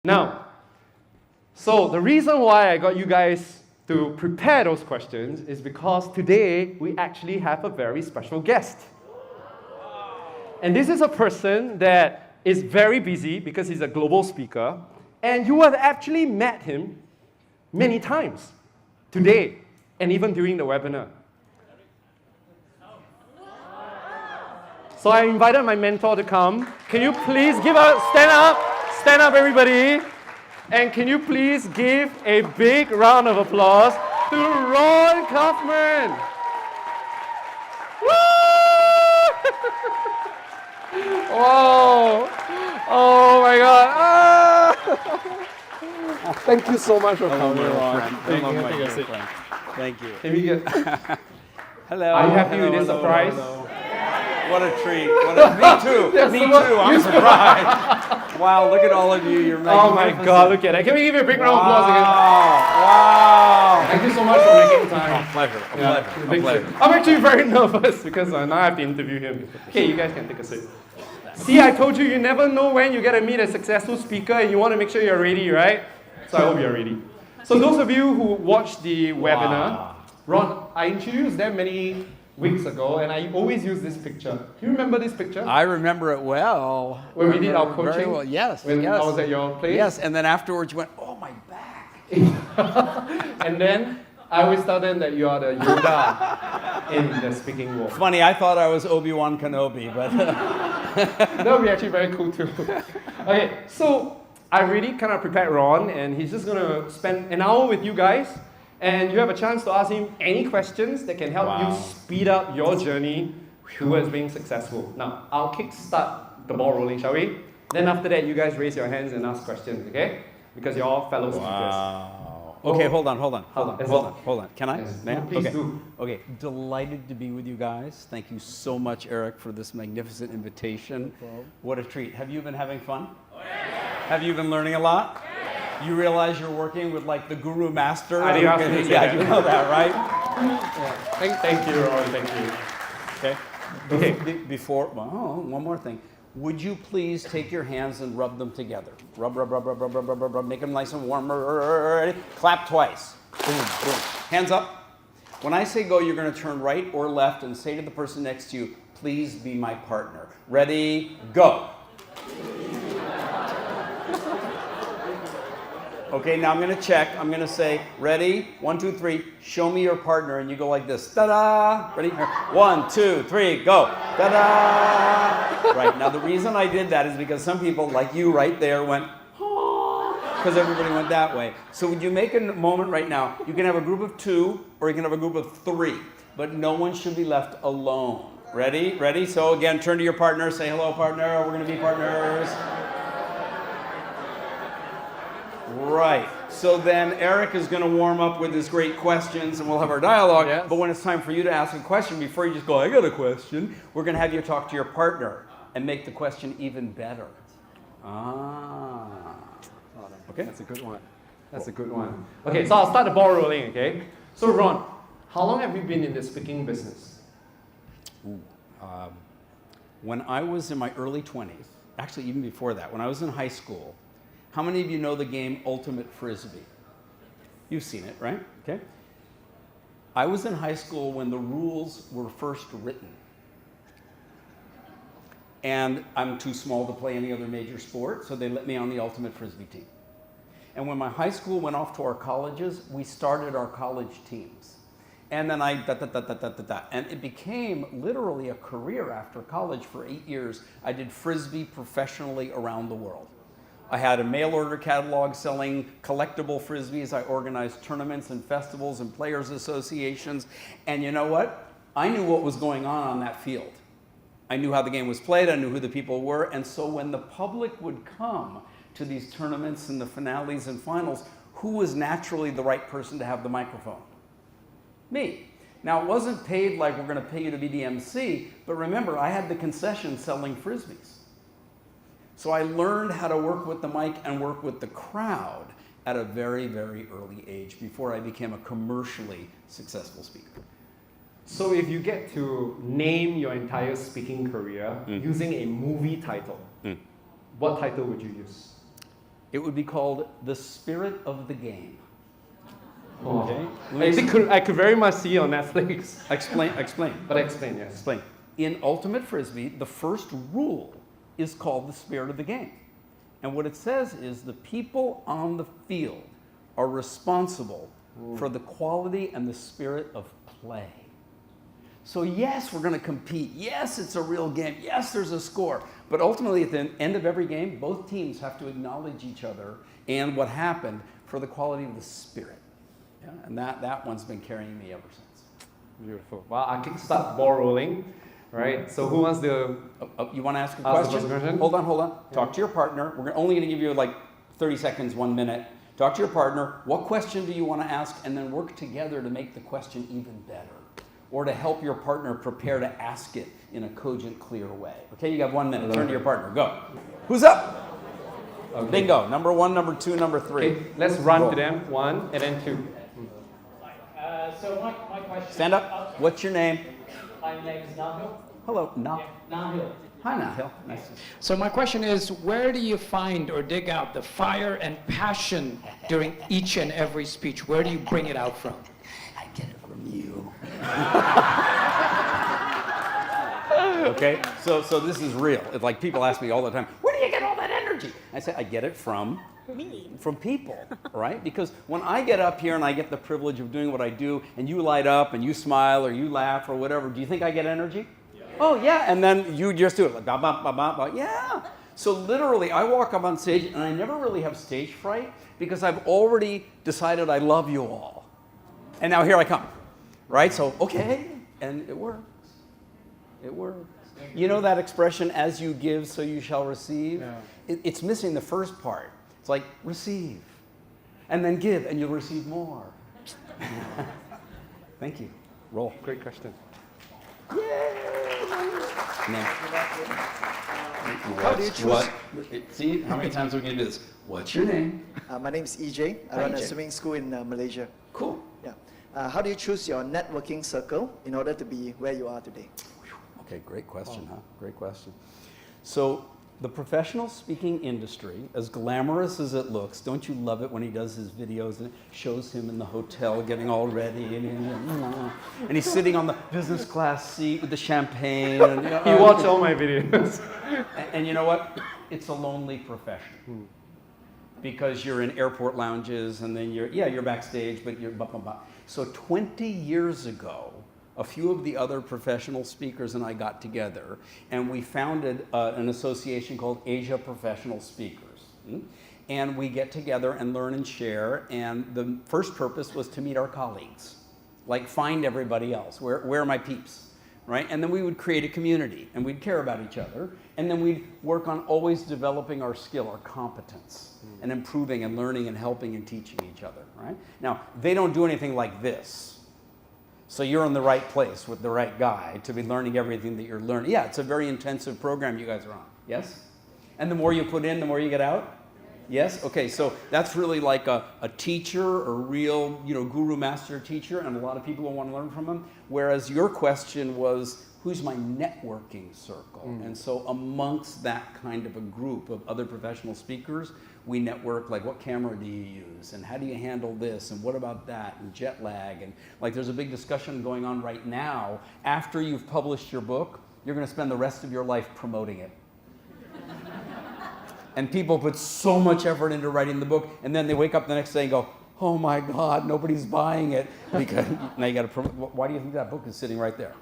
Now, so the reason why I got you guys to prepare those questions is because today we actually have a very special guest. And this is a person that is very busy because he's a global speaker, and you have actually met him many times today and even during the webinar. So I invited my mentor to come. Can you please stand up everybody, and can you please give a big round of applause to Ron Kaufman. Woo! Wow! Oh my God! Ah! Thank you so much for coming, Ron. Thank you. Can we get? Hello. Are you happy with this surprise? What a treat. Me too. Yes, Me too. I'm surprised. Wow, look at all of you. You're magnificent. Oh my God, look at that. Can we give you a big round of applause again? Wow. Thank you so much for making time. A pleasure. I'm actually very nervous because now I have to interview him. Okay, you guys can take a seat. See, I told you, you never know when you get to meet a successful speaker and you want to make sure you're ready, right? So I hope you're ready. So those of you who watched the webinar, Ron, I introduced them many weeks ago, and I always use this picture. Do you remember this picture? I remember it well. When we did our coaching? Very well. Yes. When I was at your place? Yes, and then afterwards you went, oh, my back. And then I always tell them that you are the Yoda in the speaking world. Funny, I thought I was Obi-Wan Kenobi, but... That would be actually very cool too. Okay, so I really kind of prepared Ron, and he's just going to spend an hour with you guys. And you have a chance to ask him any questions that can help you speed up your journey towards being successful. Now, I'll kickstart the ball rolling, shall we? Then after that, you guys raise your hands and ask questions, okay? Because you're all fellow speakers. Wow. Okay, hold on. Can I? Yes. Please okay. do. Okay, delighted to be with you guys. Thank you so much, Eric, for this magnificent invitation. What a treat. Have you been having fun? Oh, yeah. Have you been learning a lot? You realize you're working with like the guru master? I didn't ask you to say that. You know that, right? Yeah. Thank you, Ron. Thank you. Okay. Before, one more thing. Would you please take your hands and rub them together? Rub, make them nice and warm. Ready? Clap twice. Boom, boom. Hands up. When I say go, you're going to turn right or left and say to the person next to you, please be my partner. Ready? Go. Okay, now I'm going to check. I'm going to say, ready? 1, 2, 3. Show me your partner. And you go like this. Ta-da! Ready? 1, 2, 3, go. Ta-da! Right. Now, the reason I did that is because some people, like you right there, went, because everybody went that way. So would you make a moment right now? You can have a group of 2, or you can have a group of 3. But no one should be left alone. Ready? Ready? So again, turn to your partner. Say, hello, partner. We're going to be partners. Right. So then Eric is going to warm up with his great questions and we'll have our dialogue. Yes. But when it's time for you to ask a question, before you just go, I got a question, we're going to have you talk to your partner and make the question even better. Okay. That's a good one. That's a good one. Okay, so I'll start the ball rolling, okay? So Ron, how long have you been in the speaking business? When I was in my early 20s, actually even before that, when I was in high school, how many of you know the game Ultimate Frisbee? You've seen it, right? Okay. I was in high school when the rules were first written. And I'm too small to play any other major sport, so they let me on the Ultimate Frisbee team. And when my high school went off to our colleges, we started our college teams. And then and it became literally a career after college for 8 years. I did Frisbee professionally around the world. I had a mail order catalog selling collectible Frisbees. I organized tournaments and festivals and players associations. And you know what? I knew what was going on that field. I knew how the game was played. I knew who the people were. And so when the public would come to these tournaments and the finales and finals, who was naturally the right person to have the microphone? Me. Now, it wasn't paid like we're going to pay you to be the MC, but remember, I had the concession selling Frisbees. So I learned how to work with the mic and work with the crowd at a very, very early age before I became a commercially successful speaker. So if you get to name your entire speaking career using a movie title, what title would you use? It would be called the spirit of the game. Oh. Okay. I could very much see on Netflix. Explain. But explain, yes. Explain. In Ultimate Frisbee, the first rule is called the spirit of the game. And what it says is the people on the field are responsible for the quality and the spirit of play. So yes, we're going to compete. Yes, it's a real game. Yes, there's a score. But ultimately, at the end of every game, both teams have to acknowledge each other and what happened for the quality of the spirit. Yeah? And that one's been carrying me ever since. Beautiful. Well, I can start the ball rolling, right? So who wants the... You want to ask a Ask the question? first question? Hold on. Yeah. Talk to your partner. We're only going to give you like 30 seconds, 1 minute. Talk to your partner. What question do you want to ask? And then work together to make the question even better. Or to help your partner prepare to ask it in a cogent, clear way. Okay, you got 1 minute. Turn to your partner. Go. Who's up? Okay. Bingo. Number 1, number 2, number 3. Okay, let's run Roll. to them. 1 and then 2. So my question. Stand up. What's your name? My name is Nahil. Hello. Nah. Nahil. Hi, Nahil. Nice to see you. So my question is, where do you find or dig out the fire and passion during each and every speech? Where do you bring it out from? I get it from you. Okay, so this is real. It's like people ask me all the time, where do you get all that energy? I say, I get it from me, from people, right? Because when I get up here and I get the privilege of doing what I do, and you light up and you smile or you laugh or whatever, do you think I get energy? Yeah. Oh yeah, and then you just do it like, bah, bah, bah, bah, bah. Yeah. So literally, I walk up on stage and I never really have stage fright because I've already decided I love you all. And now here I come, right? So, okay, and it works. It works. You know that expression, as you give, so you shall receive? Yeah. It's missing the first part. It's like, receive, and then give, and you'll receive more. Thank you. Roll. Great question. Yay! How do you choose? What? See, how many times are we going to do this? What's your name? My name is EJ. I run a EJ. swimming school in Malaysia. Cool. Yeah. How do you choose your networking circle in order to be where you are today? Okay, great question, huh? Great question. So, the professional speaking industry, as glamorous as it looks, don't you love it when he does his videos and it shows him in the hotel getting all ready and he's sitting on the business class seat with the champagne. And, He watched all my videos. and you know what? It's a lonely profession. Because you're in airport lounges and then you're backstage, but you're blah, blah, blah. So 20 years ago, a few of the other professional speakers and I got together and we founded an association called Asia Professional Speakers. And we get together and learn and share, and the first purpose was to meet our colleagues. Like, find everybody else. Where are my peeps? Right? And then we would create a community and we'd care about each other, and then we'd work on always developing our skill, our competence, and improving and learning and helping and teaching each other. Right? Now, they don't do anything like this. So you're in the right place with the right guy to be learning everything that you're learning. Yeah, it's a very intensive program you guys are on. Yes? And the more you put in, the more you get out? Yes? Okay, so that's really like a teacher, a real guru master teacher, and a lot of people will want to learn from him. Whereas your question was, who's my networking circle? And so amongst that kind of a group of other professional speakers, we network, like, what camera do you use? And how do you handle this? And what about that? And jet lag. And like, there's a big discussion going on right now. After you've published your book, you're going to spend the rest of your life promoting it. And people put so much effort into writing the book, and then they wake up the next day and go, oh my God, nobody's buying it. Because now you got to promote. Why do you think that book is sitting right there?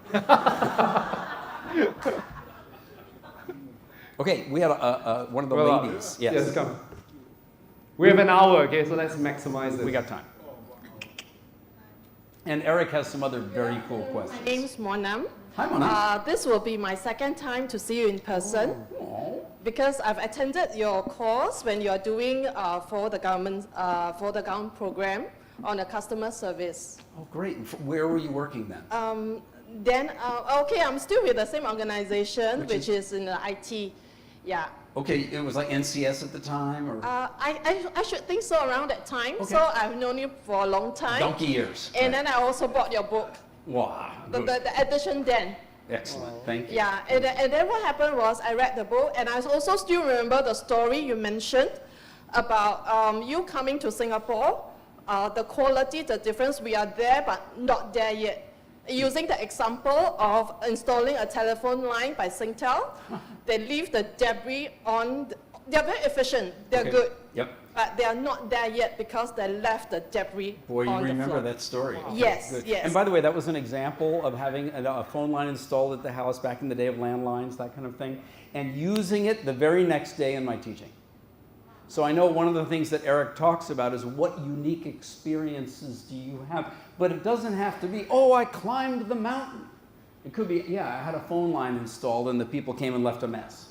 Okay, we had one of the ladies. Yes, come. We have an hour, okay, so let's maximize this. We got time. And Eric has some other very cool questions. My name is Monam. Hi, Mona. This will be my second time to see you in person because I've attended your course when you're doing for the government program on a customer service. Oh, great. Where were you working then? Okay, I'm still with the same organization, which is in the IT. Yeah. Okay, it was like NCS at the time, or? I should think so, around that time. Okay. So I've known you for a long time. Donkey years. And then I also bought your book, Wow. the edition then. Excellent. Thank you. Yeah, and then what happened was I read the book, and I also still remember the story you mentioned about you coming to Singapore, the quality, the difference, we are there but not there yet. Using the example of installing a telephone line by Singtel, they leave the debris on, they're very efficient, they're Okay. good. Yep. But they are not there yet because they left the debris Boy, you on the remember floor. that story. Yes, Good. yes. And by the way, that was an example of having a phone line installed at the house back in the day of landlines, that kind of thing, and using it the very next day in my teaching. So I know one of the things that Eric talks about is what unique experiences do you have? But it doesn't have to be, oh, I climbed the mountain. It could be, yeah, I had a phone line installed and the people came and left a mess.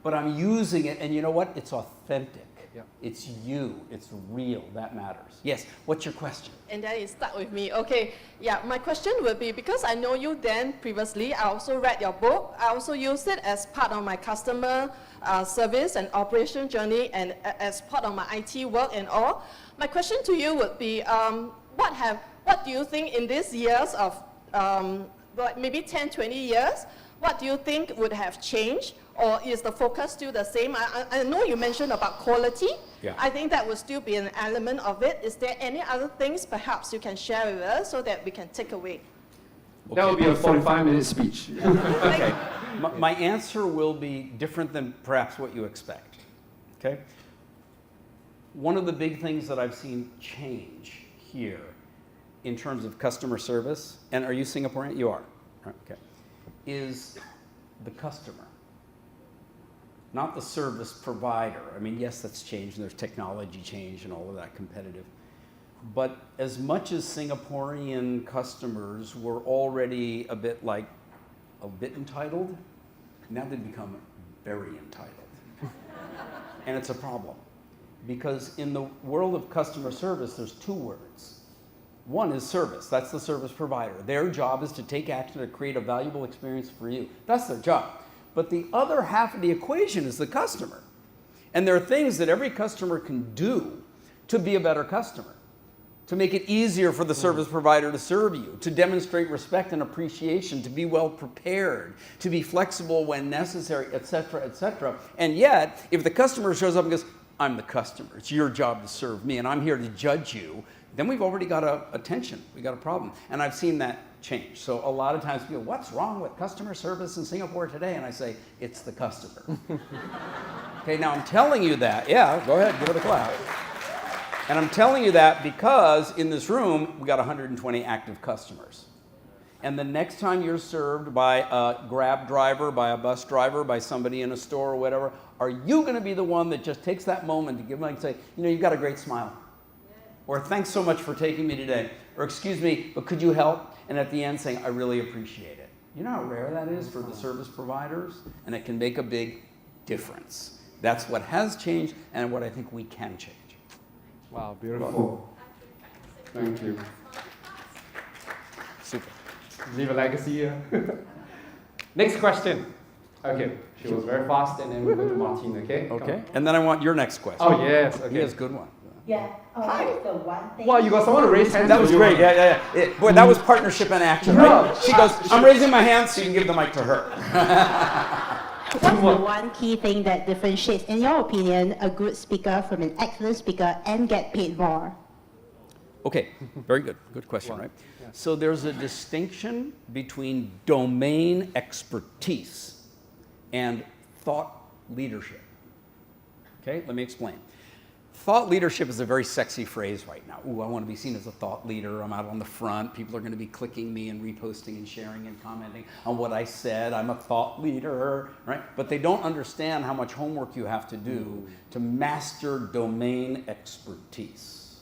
But I'm using it, and you know what? It's authentic. Yeah. It's you. It's real. That matters. Yes. What's your question? And then it stuck with me. Okay, yeah, my question would be, because I know you then previously, I also read your book. I also used it as part of my customer service and operation journey and as part of my IT work and all. My question to you would be, what do you think in these years of like maybe 10, 20 years, what do you think would have changed? Or is the focus still the same? I know you mentioned about quality. Yeah. I think that would still be an element of it. Is there any other things perhaps you can share with us so that we can take away? That would be a 45-minute speech. Okay. My answer will be different than perhaps what you expect. Okay? One of the big things that I've seen change here in terms of customer service, and are you Singaporean? You are. Okay. Is the customer. Not the service provider. I mean, yes, that's changed, and there's technology change and all of that competitive. But as much as Singaporean customers were already a bit entitled, now they've become very entitled. And it's a problem. Because in the world of customer service, there's two words. One is service. That's the service provider. Their job is to take action to create a valuable experience for you. That's their job. But the other half of the equation is the customer. And there are things that every customer can do to be a better customer, to make it easier for the service provider to serve you, to demonstrate respect and appreciation, to be well prepared, to be flexible when necessary, etc., etc. And yet, if the customer shows up and goes, I'm the customer, it's your job to serve me, and I'm here to judge you, then we've already got a tension, we got a problem. And I've seen that change. So a lot of times people, what's wrong with customer service in Singapore today? And I say, it's the customer. Okay, now I'm telling you that. Yeah, go ahead, give it a clap. And I'm telling you that because in this room, we got 120 active customers. And the next time you're served by a Grab driver, by a bus driver, by somebody in a store or whatever, are you going to be the one that just takes that moment to give them and say, you know, you've got a great smile? Or thanks so much for taking me today. Or excuse me, but could you help? And at the end saying, I really appreciate it. You know how rare that is for the service providers? And it can make a big difference. That's what has changed and what I think we can change. Wow, beautiful. Thank you. Super. Leave a legacy here. Next question. Okay, she was very fast, and then we'll go to Martin, okay? Come Okay. on. And then I want your next question. Oh, yes, okay. He has a good one. Yeah. What is the one thing? Wow, you got someone to raise hands. That was for you. great. Yeah. Boy, that was partnership in action, right? She goes, I'm raising my hand so you can give the mic to her. What's the one key thing that differentiates, in your opinion, a good speaker from an excellent speaker and get paid more? Okay, very good. Good question, right? So there's a distinction between domain expertise and thought leadership. Okay, let me explain. Thought leadership is a very sexy phrase right now. Ooh, I want to be seen as a thought leader. I'm out on the front. People are going to be clicking me and reposting and sharing and commenting on what I said. I'm a thought leader, right? But they don't understand how much homework you have to do to master domain expertise.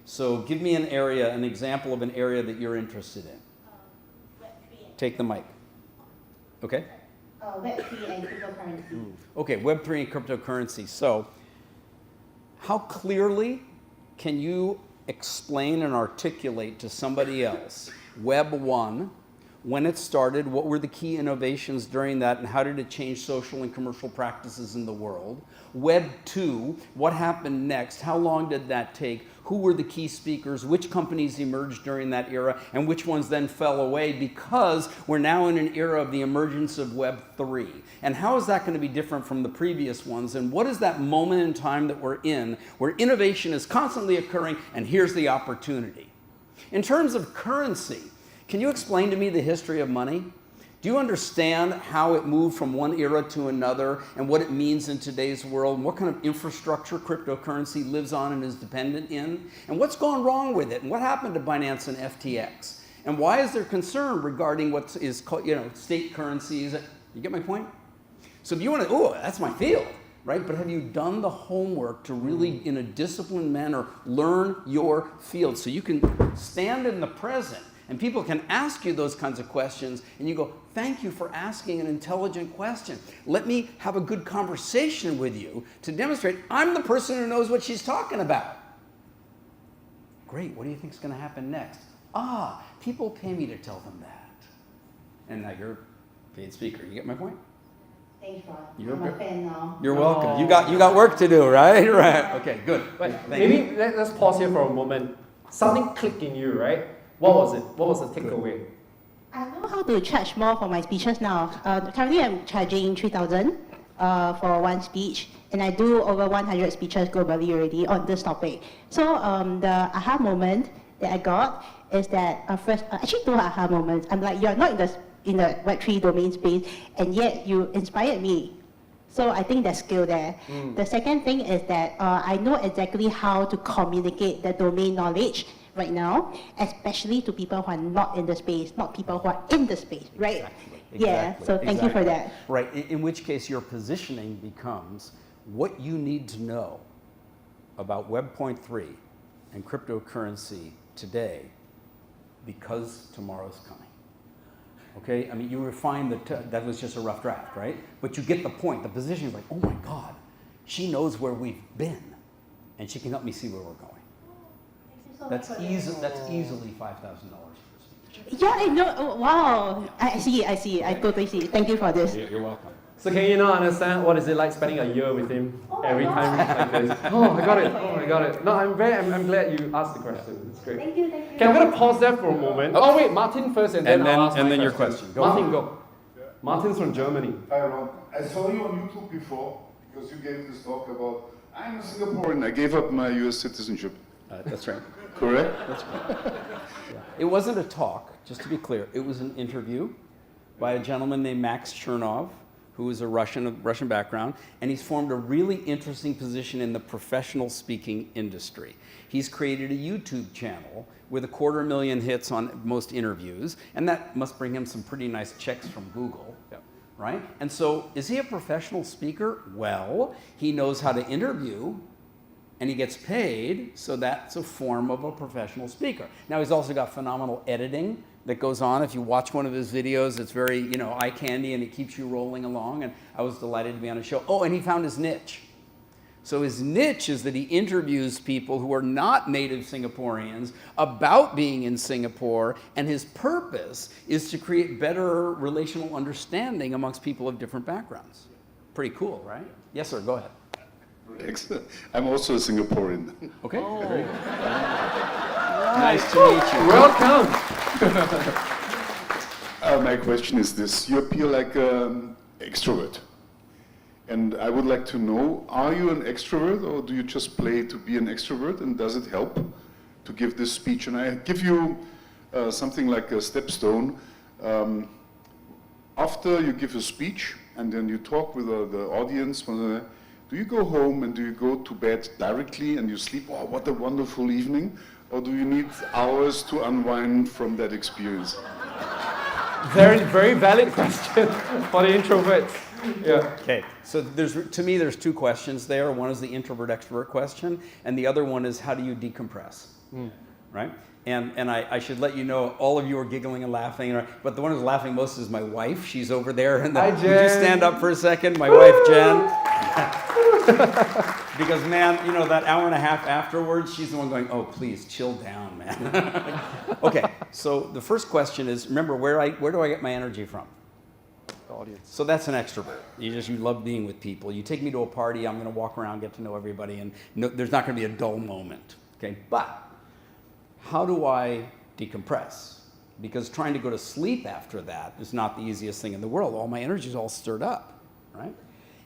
So give me an example of an area that you're interested in. Take the mic. Okay? Web3 and cryptocurrency. Okay, Web3 and cryptocurrency. So how clearly can you explain and articulate to somebody else Web 1 when it started, what were the key innovations during that, and how did it change social and commercial practices in the world? Web 2, what happened next? How long did that take? Who were the key speakers? Which companies emerged during that era, and which ones then fell away, because we're now in an era of the emergence of Web 3. And how is that going to be different from the previous ones? And what is that moment in time that we're in, where innovation is constantly occurring, and here's the opportunity? In terms of currency, can you explain to me the history of money? Do you understand how it moved from one era to another, and what it means in today's world, and what kind of infrastructure cryptocurrency lives on and is dependent in? And what's gone wrong with it? And what happened to Binance and FTX? And why is there concern regarding what is called, state currencies? You get my point? So if you want to, oh, that's my field, right? But have you done the homework to really, in a disciplined manner, learn your field so you can stand in the present? And people can ask you those kinds of questions, and you go, thank you for asking an intelligent question. Let me have a good conversation with you to demonstrate I'm the person who knows what she's talking about. Great, what do you think is going to happen next? Ah, people pay me to tell them that. And now you're a paid speaker. You get my point? Thanks, Rod. You're I'm a good. fan now. You're welcome. You got work to do, right? Right. Okay, good. But Thank you. maybe let's pause here for a moment. Something clicked in you, right? What was it? What was the takeaway? I know how to charge more for my speeches now. Currently, I'm charging 3,000 for one speech, and I do over 100 speeches globally already on this topic. So the aha moment that I got is that first, actually two aha moments. I'm like, you're not in the Web3 domain space, and yet you inspired me. So I think there's skill there. The second thing is that I know exactly how to communicate the domain knowledge right now, especially to people who are not in the space, not people who are in the space, right? Yeah, so thank you for that. Right, in which case your positioning becomes what you need to know about Web 3 and cryptocurrency today, because tomorrow's coming. Okay, I mean, you refine that was just a rough draft, right? But you get the point. The position is like, oh my God, she knows where we've been, and she can help me see where we're going. That's easily $5,000 for a speech. Yeah, I know. Oh, wow. I see. I totally see. Thank you for this. You're welcome. So can you not understand what is it like spending a year with him every time like this? Oh, I got it. No, I'm glad you asked the question. It's great. Thank you. Okay, I'm gonna pause there for a moment. Oh wait, Martin first, and then I'll ask my your question. Go Martin, on. go. Martin's from Germany. Hi, Ron. I saw you on YouTube before because you gave this talk about I'm a Singaporean. I gave up my U.S. citizenship. That's right. Correct? That's right. It wasn't a talk, just to be clear. It was an interview by a gentleman named Max Chernov, who is a Russian background, and he's formed a really interesting position in the professional speaking industry. He's created a YouTube channel with 250,000 hits on most interviews, and that must bring him some pretty nice checks from Google. Yep. Right? And so, is he a professional speaker? Well, he knows how to interview, and he gets paid, so that's a form of a professional speaker. Now, he's also got phenomenal editing that goes on. If you watch one of his videos, it's very, eye candy, and it keeps you rolling along, and I was delighted to be on a show. Oh, and he found his niche. So his niche is that he interviews people who are not native Singaporeans about being in Singapore, and his purpose is to create better relational understanding amongst people of different backgrounds. Pretty cool, right? Yes, sir, go ahead. Excellent. I'm also a Singaporean. Okay, very good. Nice to meet you. Welcome. My question is this. You appear like an extrovert. And I would like to know, are you an extrovert or do you just play to be an extrovert, and does it help to give this speech? And I give you something like a stepstone. After you give a speech and then you talk with the audience, do you go home and do you go to bed directly and you sleep, oh, what a wonderful evening? Or do you need hours to unwind from that experience? Very, very valid question for the introverts. Yeah. Okay, so to me there's two questions there. One is the introvert-extrovert question, and the other one is how do you decompress, right? And I should let you know, all of you are giggling and laughing, but the one who's laughing most is my wife. She's over there. Hi, Jen. Would you stand up for a second? My wife, Jen. Because, man, that hour and a half afterwards, she's the one going, oh, please, chill down, man. Okay, so the first question is, remember, where do I get my energy from? The audience. So that's an extrovert. You love being with people. You take me to a party, I'm going to walk around, get to know everybody, and there's not going to be a dull moment. Okay, but how do I decompress? Because trying to go to sleep after that is not the easiest thing in the world. All my energy is all stirred up, right?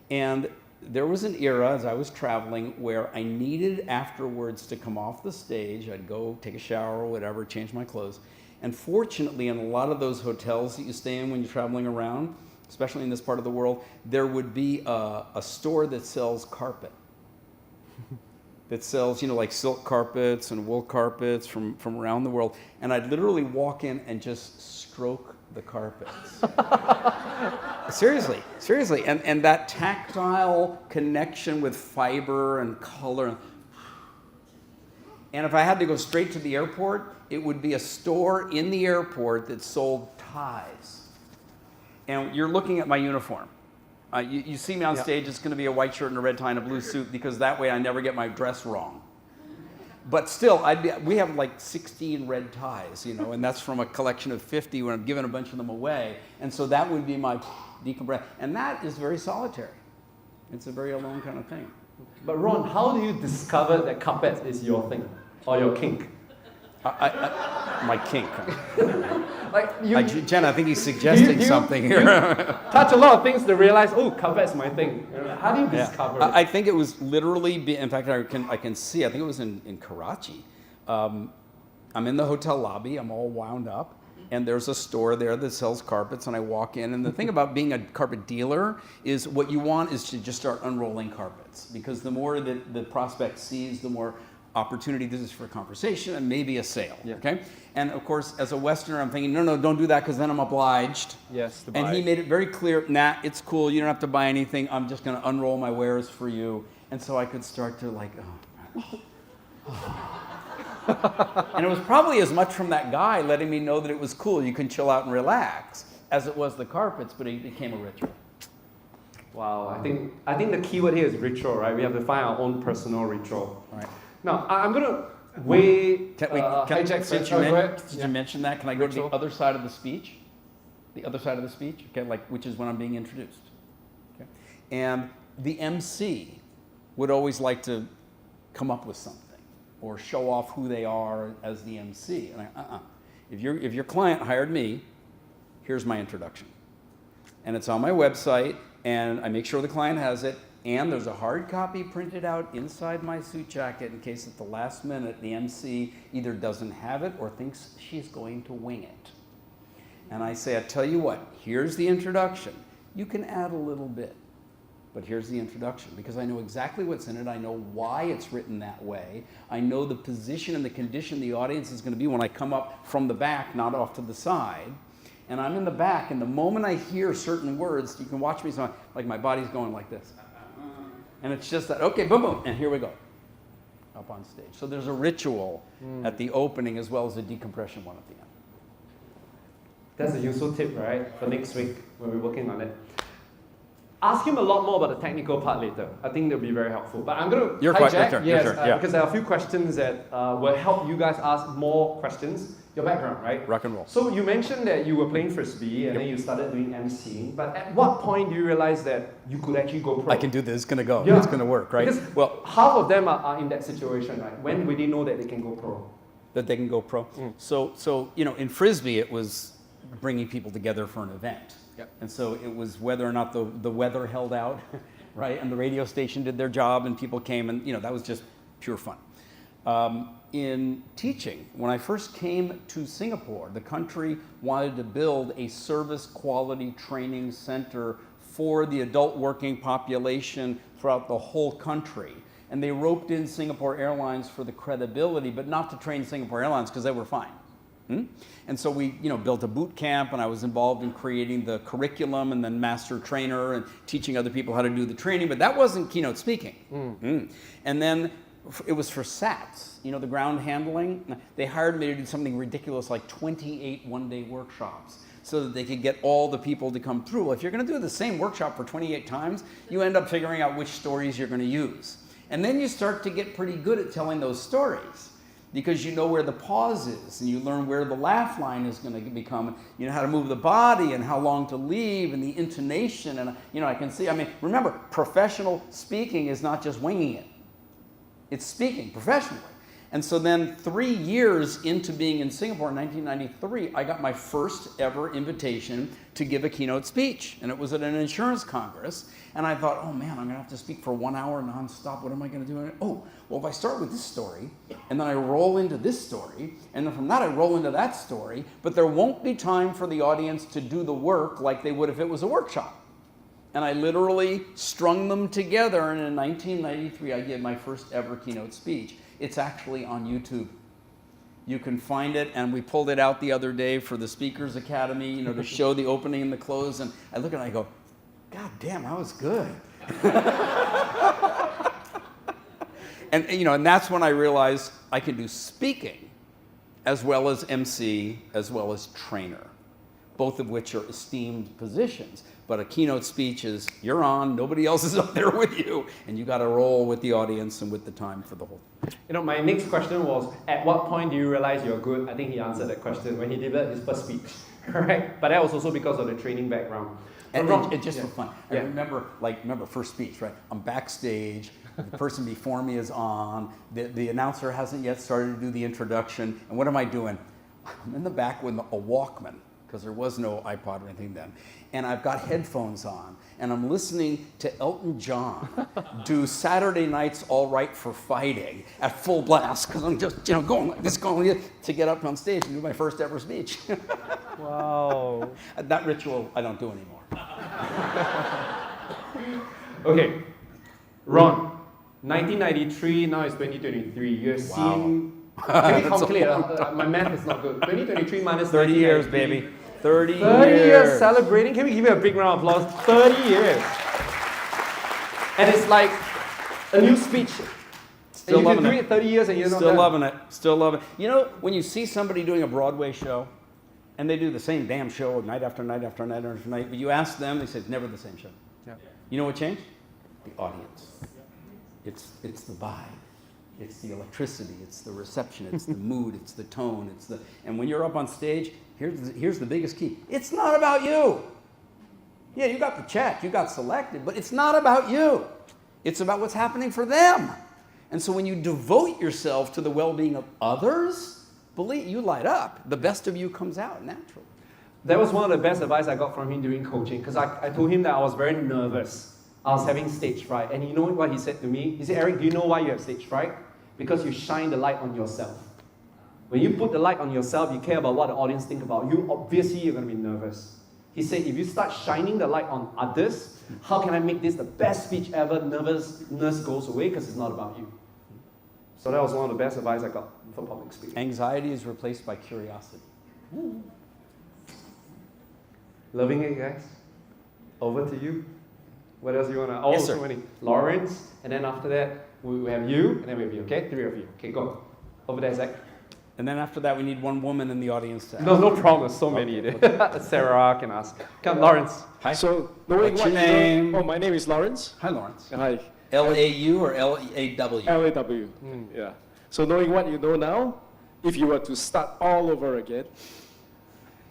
And there was an era as I was traveling where I needed afterwards to come off the stage. I'd go take a shower or whatever, change my clothes. And fortunately, in a lot of those hotels that you stay in when you're traveling around, especially in this part of the world, there would be a store that sells carpet. That sells, like silk carpets and wool carpets from around the world. And I'd literally walk in and just stroke the carpets. Seriously. And that tactile connection with fiber and color. And if I had to go straight to the airport, it would be a store in the airport that sold ties. And you're looking at my uniform. You see me on stage, it's going to be a white shirt and a red tie and a blue suit because that way I never get my dress wrong. But still, we have like 16 red ties, and that's from a collection of 50 when I'm giving a bunch of them away. And so that would be my decompress. And that is very solitary. It's a very alone kind of thing. But Ron, how do you discover that carpet is your thing or your kink? My kink. Like Jen, I think he's suggesting something here. Touch a lot of things to realize, carpet's my thing. How do you discover it? I think it was literally, in fact, I can see, I think it was in Karachi. I'm in the hotel lobby, I'm all wound up, and there's a store there that sells carpets, and I walk in, and the thing about being a carpet dealer is what you want is to just start unrolling carpets, because the more that the prospect sees, the more opportunity this is for conversation and maybe a sale, okay? And of course, as a Westerner, I'm thinking, no, don't do that because then I'm obliged. Yes, to buy. And he made it very clear, nah, it's cool, you don't have to buy anything, I'm just gonna unroll my wares for you. And so I could start to and it was probably as much from that guy letting me know that it was cool, you can chill out and relax, as it was the carpets, but it became a ritual. Wow, I think the key word here is ritual, right? We have to find our own personal ritual. All right. Now, I'm going to hijack since you mentioned that, can I go to the other side of the speech? The other side of the speech, okay, which is when I'm being introduced. Okay. And the MC would always like to come up with something or show off who they are as the MC. And if your client hired me, here's my introduction. And it's on my website, and I make sure the client has it, and there's a hard copy printed out inside my suit jacket in case at the last minute the MC either doesn't have it or thinks she's going to wing it. And I say, I tell you what, here's the introduction. You can add a little bit, but here's the introduction, because I know exactly what's in it. I know why it's written that way. I know the position and the condition the audience is going to be when I come up from the back, not off to the side. And I'm in the back, and the moment I hear certain words, you can watch me, so like my body's going like this. And it's just that, okay, boom, boom, and here we go, up on stage. So there's a ritual at the opening as well as a decompression one at the end. That's a useful tip, right, for next week when we're working on it. Ask him a lot more about the technical part later. I think that'll be very helpful. But I'm going to hijack, because there are a few questions that will help you guys ask more questions. Your background, right? Rock and roll. So you mentioned that you were playing Frisbee and then you started doing MCing. But at what point do you realize that you could actually go pro? I can do this, it's going to go, Yeah. it's going to work, right? Because half of them are in that situation, right? When will they know that they can go pro? That they can go pro. So in Frisbee, it was bringing people together for an event. Yep. And so it was whether or not the weather held out, right? And the radio station did their job and people came, and that was just pure fun. In teaching, when I first came to Singapore, the country wanted to build a service quality training center for the adult working population throughout the whole country. And they roped in Singapore Airlines for the credibility, but not to train Singapore Airlines because they were fine. And so we built a boot camp, and I was involved in creating the curriculum and then master trainer and teaching other people how to do the training, but that wasn't keynote speaking. And then it was for SATs, the ground handling. They hired me to do something ridiculous like 28 one-day workshops so that they could get all the people to come through. Well, if you're going to do the same workshop for 28 times, you end up figuring out which stories you're going to use. And then you start to get pretty good at telling those stories. because you know where the pause is, and you learn where the laugh line is going to become. You know how to move the body and how long to leave and the intonation. And I can see, remember, professional speaking is not just winging it. It's speaking professionally. And so then 3 years into being in Singapore in 1993, I got my first ever invitation to give a keynote speech. And it was at an insurance congress. And I thought, oh man, I'm going to have to speak for 1 hour nonstop. What am I going to do? Oh, well, if I start with this story, and then I roll into this story, and then from that I roll into that story, but there won't be time for the audience to do the work like they would if it was a workshop. And I literally strung them together, and in 1993 I gave my first ever keynote speech. It's actually on YouTube. You can find it, and we pulled it out the other day for the Speakers Academy, to show the opening and the close, and I look at it and I go, God damn, that was good. and that's when I realized I could do speaking as well as MC, as well as trainer, both of which are esteemed positions. But a keynote speech is, you're on, nobody else is up there with you, and you got to roll with the audience and with the time for the whole thing. My next question was, at what point do you realize you're good? I think he answered that question when he delivered his first speech, right? But that was also because of the training background. And just for fun. I remember first speech, right? I'm backstage, the person before me is on, the announcer hasn't yet started to do the introduction, and what am I doing? I'm in the back with a Walkman, because there was no iPod or anything then. And I've got headphones on, and I'm listening to Elton John do Saturday Night's All Right for Fighting at full blast, because I'm just going like this, to get up on stage and do my first ever speech. Wow. That ritual I don't do anymore. Okay, Ron, 1993, now it's 2023. You've seen... Can we calculate? My math is not good. 2023 minus 30 years, baby. 30 years celebrating. Can we give you a big round of applause? 30 years. And it's like a new speech. Still and loving you do it 30 years and you're not Still done. loving it. Still loving it. When you see somebody doing a Broadway show, and they do the same damn show night after night after night after night, but you ask them, they say it's never the same show. Yeah. You know what changed? The audience. It's the vibe. It's the electricity, it's the reception, it's the mood, it's the tone, and when you're up on stage, here's the biggest key. It's not about you. Yeah, you got the check, you got selected, but it's not about you. It's about what's happening for them. And so when you devote yourself to the well-being of others, believe you light up. The best of you comes out naturally. That was one of the best advice I got from him during coaching, because I told him that I was very nervous. I was having stage fright, and you know what he said to me? He said, Eric, do you know why you have stage fright? Because you shine the light on yourself. When you put the light on yourself, you care about what the audience think about you, obviously you're going to be nervous. He said, if you start shining the light on others, how can I make this the best speech ever? Nervousness goes away because it's not about you. So that was one of the best advice I got for public speaking. Anxiety is replaced by curiosity. Loving it, guys? Over to you. What else do you want to... Oh, Yes, sir. so many. Lawrence, and then after that, we have you, and then we have you, okay? 3 of you. Okay, go. Over there, Zach. And then after that, we need one woman in the audience to ask. No problem. There's so many. Sarah can ask. Come, Lawrence. Hi. So, knowing What's what your you name? know, my name is Lawrence. Hi, Lawrence. Hi. L-A-U or L-A-W? LAW. Yeah. So, knowing what you know now, if you were to start all over again,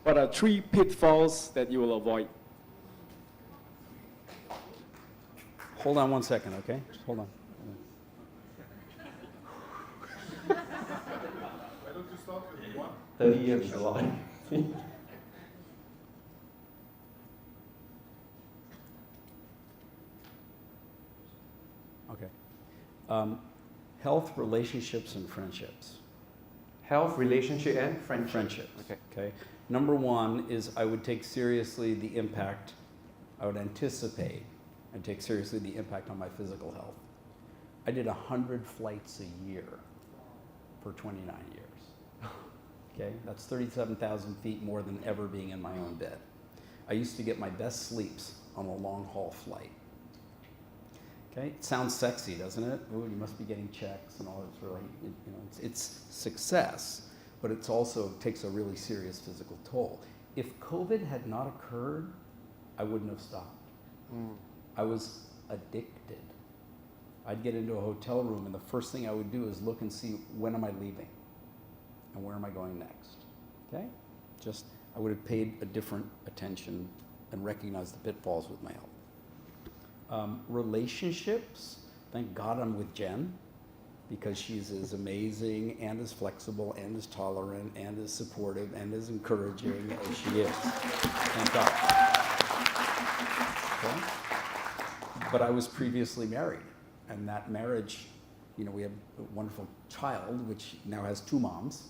what are 3 pitfalls that you will avoid? Hold on 1 second, okay? Just hold on. 30 years is a lot. Okay. Health, relationships, and friendships. Health, relationship, and friendship. Friendships. Okay. Okay. Number 1 is I would take seriously the impact, I would anticipate and take seriously the impact on my physical health. I did 100 flights a year for 29 years. Okay, that's 37,000 feet more than ever being in my own bed. I used to get my best sleeps on a long haul flight. Okay, it sounds sexy, doesn't it? Ooh, you must be getting checks and all. It's really, it's success, but it's also takes a really serious physical toll. If COVID had not occurred, I wouldn't have stopped. I was addicted. I'd get into a hotel room and the first thing I would do is look and see, when am I leaving? and where am I going next? Okay? Just, I would have paid a different attention and recognized the pitfalls with my help. Relationships, thank God I'm with Jen, because she's as amazing and as flexible and as tolerant and as supportive and as encouraging as she is. Thank God. Okay? But I was previously married, and that marriage, you know, we have a wonderful child, which now has 2 moms.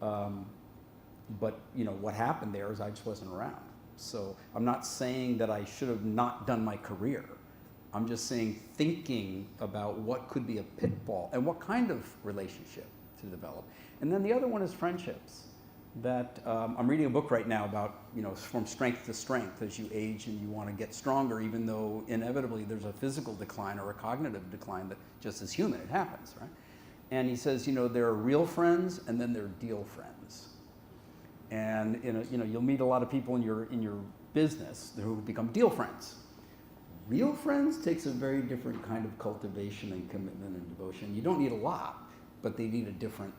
But, you know, what happened there is I just wasn't around. So I'm not saying that I should have not done my career. I'm just saying thinking about what could be a pitfall and what kind of relationship to develop. And then the other one is friendships. That I'm reading a book right now about, you know, from strength to strength as you age and you want to get stronger, even though inevitably there's a physical decline or a cognitive decline that just is human, it happens, right? And he says, you know, there are real friends and then there are deal friends. And you know, you'll meet a lot of people in your business who become deal friends. Real friends takes a very different kind of cultivation and commitment and devotion. You don't need a lot, but they need a different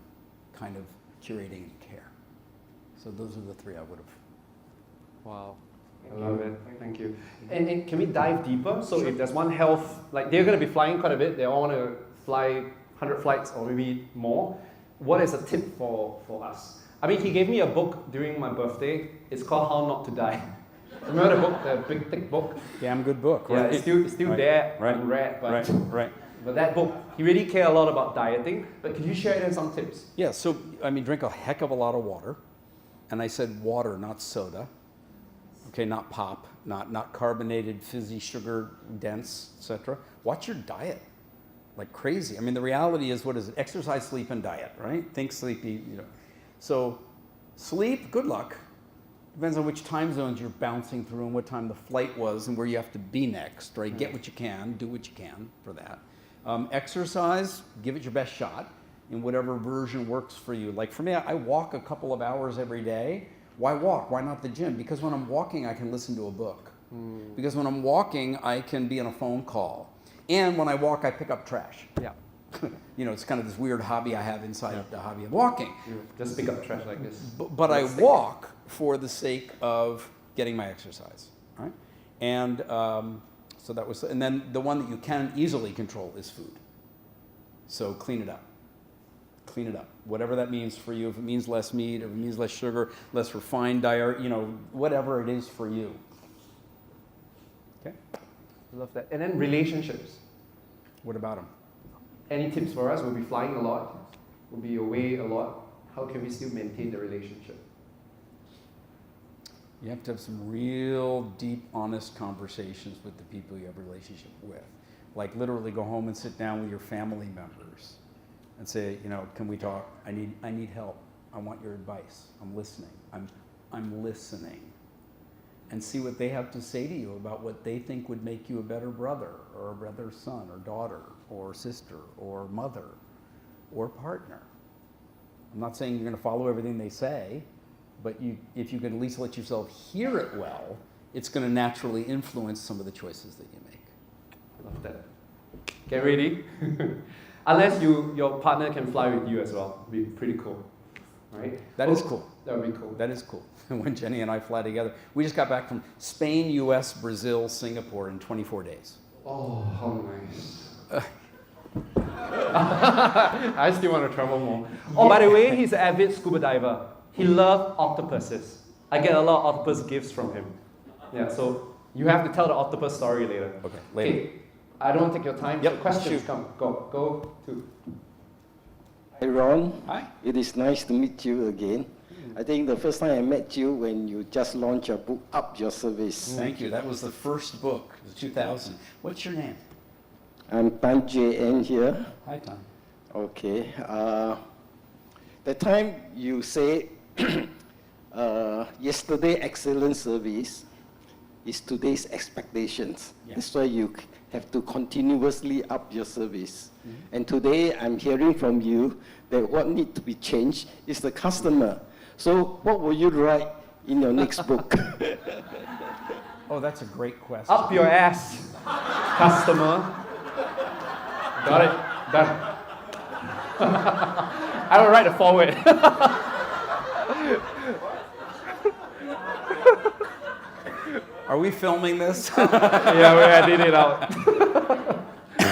kind of curating and care. So those are the 3 I would have. Wow. I love it. Thank you. And can we dive deeper? So if there's one health, like they're going to be flying quite a bit, they all want to fly 100 flights or maybe more. What is a tip for us? I mean, he gave me a book during my birthday. It's called How Not to Die. Remember the book, the big thick book? Damn good book, Yeah, right? it's still Right. there, Right. unread, but Right. but that book, he really cared a lot about dieting. But could you share then some tips? Yeah, so, I mean, drink a heck of a lot of water. And I said water, not soda. Okay, not pop, not carbonated, fizzy, sugar, dense, etc. Watch your diet, like crazy. I mean, the reality is, what is it? Exercise, sleep, and diet, right? Think, sleep, eat, you know. So, sleep, good luck. Depends on which time zones you're bouncing through and what time the flight was and where you have to be next, right? Get what you can, do what you can for that. Exercise, give it your best shot in whatever version works for you. Like for me, I walk a couple of hours every day. Why walk? Why not the gym? Because when I'm walking, I can listen to a book. Because when I'm walking, I can be on a phone call. And when I walk, I pick up trash. Yeah. You know, it's kind of this weird hobby I have inside the hobby of walking. Just pick up trash like this. But I walk for the sake of getting my exercise, right? And so that was, and then the one that you can easily control is food. So clean it up. Clean it up. Whatever that means for you. If it means less meat, or if it means less sugar, less refined diet, you know, whatever it is for you. Okay? Love that. And then relationships. What about them? Any tips for us? We'll be flying a lot. We'll be away a lot. How can we still maintain the relationship? You have to have some real deep, honest conversations with the people you have a relationship with. Like literally go home and sit down with your family members and say, you know, can we talk? I need help. I want your advice. I'm listening. I'm listening. And see what they have to say to you about what they think would make you a better brother or a better son or daughter or sister or mother or partner. I'm not saying you're going to follow everything they say, but if you can at least let yourself hear it well, it's going to naturally influence some of the choices that you make. Love that. Get ready. Unless your partner can fly with you as well. It'd be pretty cool. Right? That is cool. That would be cool. That is cool. When Jenny and I fly together, we just got back from Spain, US, Brazil, Singapore in 24 days. Oh, how nice. I still want to travel more. Oh, by the way, he's an avid scuba diver. He loves octopuses. I get a lot of octopus gifts from him. Yeah, so you have to tell the octopus story later. Okay, later. Okay, I don't want to take your time. Yep, So questions shoot. come. Go to. Hi Ron. Hi. It is nice to meet you again. I think the first time I met you when you just launched your book, Up Your Service. Thank you. That was the first book, it was 2000. What's your name? I'm Tan JN here. Hi, Tom. Okay. The time you say yesterday excellent service is today's expectations. Yeah. That's why you have to continuously up your service. And today I'm hearing from you that what needs to be changed is the customer. So what will you write in your next book? Oh, that's a great question. Up your ass, customer. Got it. Done. I will write a forward. Are we filming this? Yeah, we edit it out.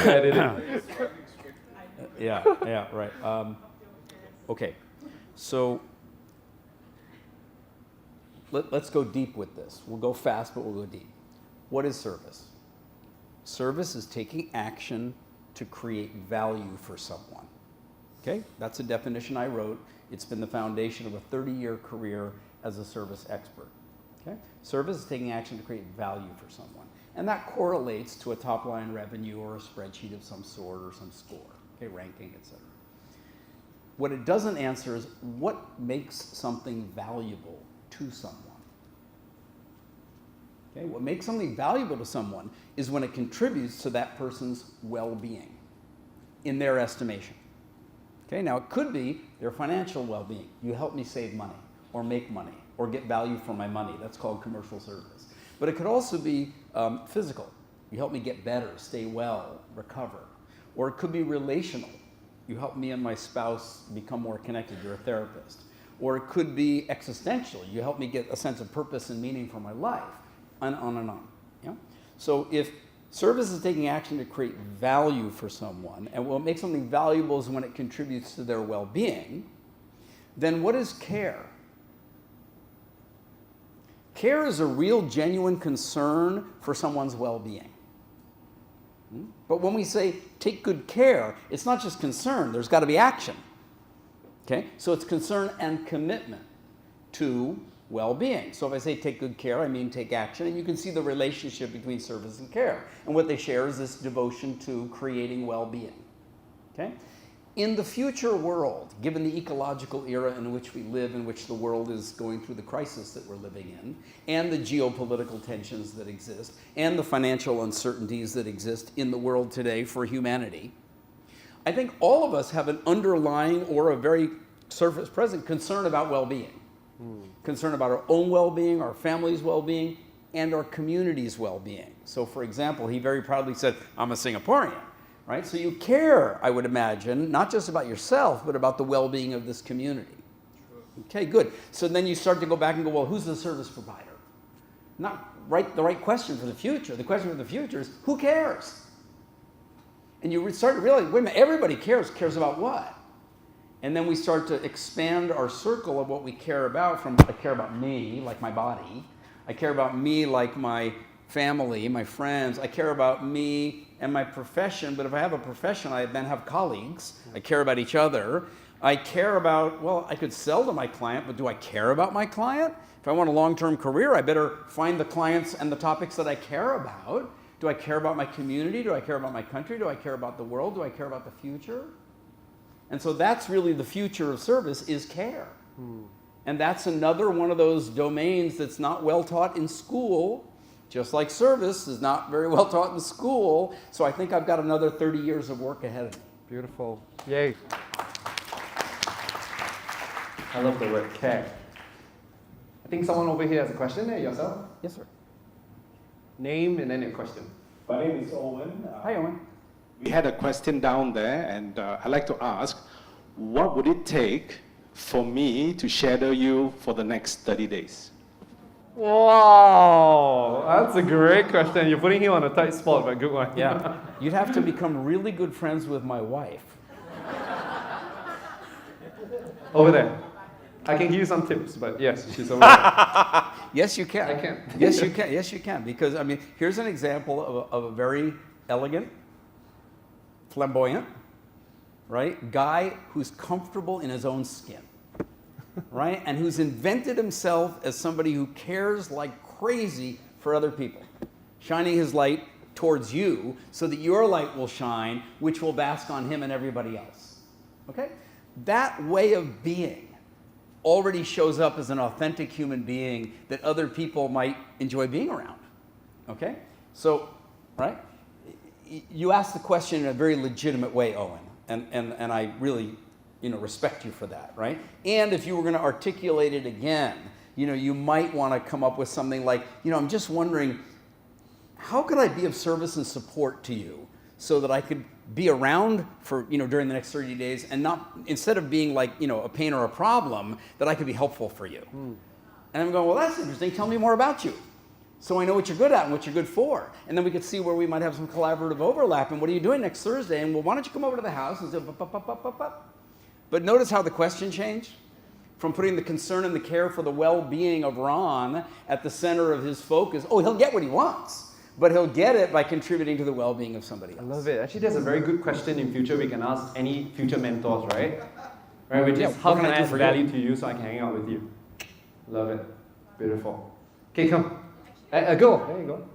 Edit it. Yeah, right. Okay, so let's go deep with this. We'll go fast, but we'll go deep. What is service? Service is taking action to create value for someone. Okay, that's a definition I wrote. It's been the foundation of a 30-year career as a service expert. Okay, service is taking action to create value for someone, and that correlates to a top-line revenue or a spreadsheet of some sort or some score. Okay, ranking, etc. What it doesn't answer is what makes something valuable to someone. Okay, what makes something valuable to someone is when it contributes to that person's well-being, in their estimation. Okay, now it could be their financial well-being. You help me save money, or make money, or get value for my money. That's called commercial service. But it could also be physical. You help me get better, stay well, recover. Or it could be relational. You help me and my spouse become more connected. You're a therapist. Or it could be existential. You help me get a sense of purpose and meaning for my life. And on and on. Yeah? So if service is taking action to create value for someone, and what makes something valuable is when it contributes to their well-being, then what is care? Care is a real, genuine concern for someone's well-being. But when we say take good care, it's not just concern, there's got to be action. Okay? So it's concern and commitment to well-being. So if I say take good care, I mean take action, and you can see the relationship between service and care. And what they share is this devotion to creating well-being. Okay? In the future world, given the ecological era in which we live, in which the world is going through the crisis that we're living in, and the geopolitical tensions that exist, and the financial uncertainties that exist in the world today for humanity, I think all of us have an underlying or a very surface present concern about well-being. Concern about our own well-being, our family's well-being, and our community's well-being. So for example, he very proudly said, I'm a Singaporean. Right? So you care, I would imagine, not just about yourself, but about the well-being of this community. True. Okay, good. So then you start to go back and go, well, who's the service provider? Not the right question for the future. The question for the future is, who cares? And you start to realize, wait a minute, everybody cares. Cares about what? And then we start to expand our circle of what we care about from, I care about me, like my body. I care about me, like my family, my friends. I care about me and my profession, but if I have a profession, I then have colleagues. I care about each other. I care about, well, I could sell to my client, but do I care about my client? If I want a long-term career, I better find the clients and the topics that I care about. Do I care about my community? Do I care about my country? Do I care about the world? Do I care about the future? And so that's really the future of service, is care. And that's another one of those domains that's not well taught in school. Just like service is not very well taught in school, so I think I've got another 30 years of work ahead of me. Beautiful. Yay. I love the word care. I think someone over here has a question. Yourself? Yes, sir. Name and then your question. My name is Owen. Hi, Owen. We had a question down there, and I'd like to ask, what would it take for me to shadow you for the next 30 days? Wow, that's a great question. You're putting him on a tight spot, but good one. Yeah, you'd have to become really good friends with my wife. Over there. I can give you some tips, but yes, she's over there. Yes, you can. I can. Yes, you can. Yes, you can. Because, I mean, here's an example of a very elegant, flamboyant, right, guy who's comfortable in his own skin. Right? And who's invented himself as somebody who cares like crazy for other people, shining his light towards you so that your light will shine, which will bask on him and everybody else. Okay? That way of being already shows up as an authentic human being that other people might enjoy being around. Okay? So, right? You asked the question in a very legitimate way, Owen, and I really respect you for that, right? And if you were going to articulate it again, you might want to come up with something like, I'm just wondering, how could I be of service and support to you so that I could be around for, during the next 30 days, and not, instead of being like, a pain or a problem, that I could be helpful for you. And I'm going, well, that's interesting. Tell me more about you. So I know what you're good at and what you're good for. And then we could see where we might have some collaborative overlap. And what are you doing next Thursday? And well, why don't you come over to the house and say, But notice how the question changed? From putting the concern and the care for the well-being of Ron at the center of his focus. Oh, he'll get what he wants, but he'll get it by contributing to the well-being of somebody else. I love it. Actually, that's a very good question in future we can ask any future mentors, right? Right, which is, how can I add value to you so I can hang out with you? Love it. Beautiful. Okay, come. Go. There you go.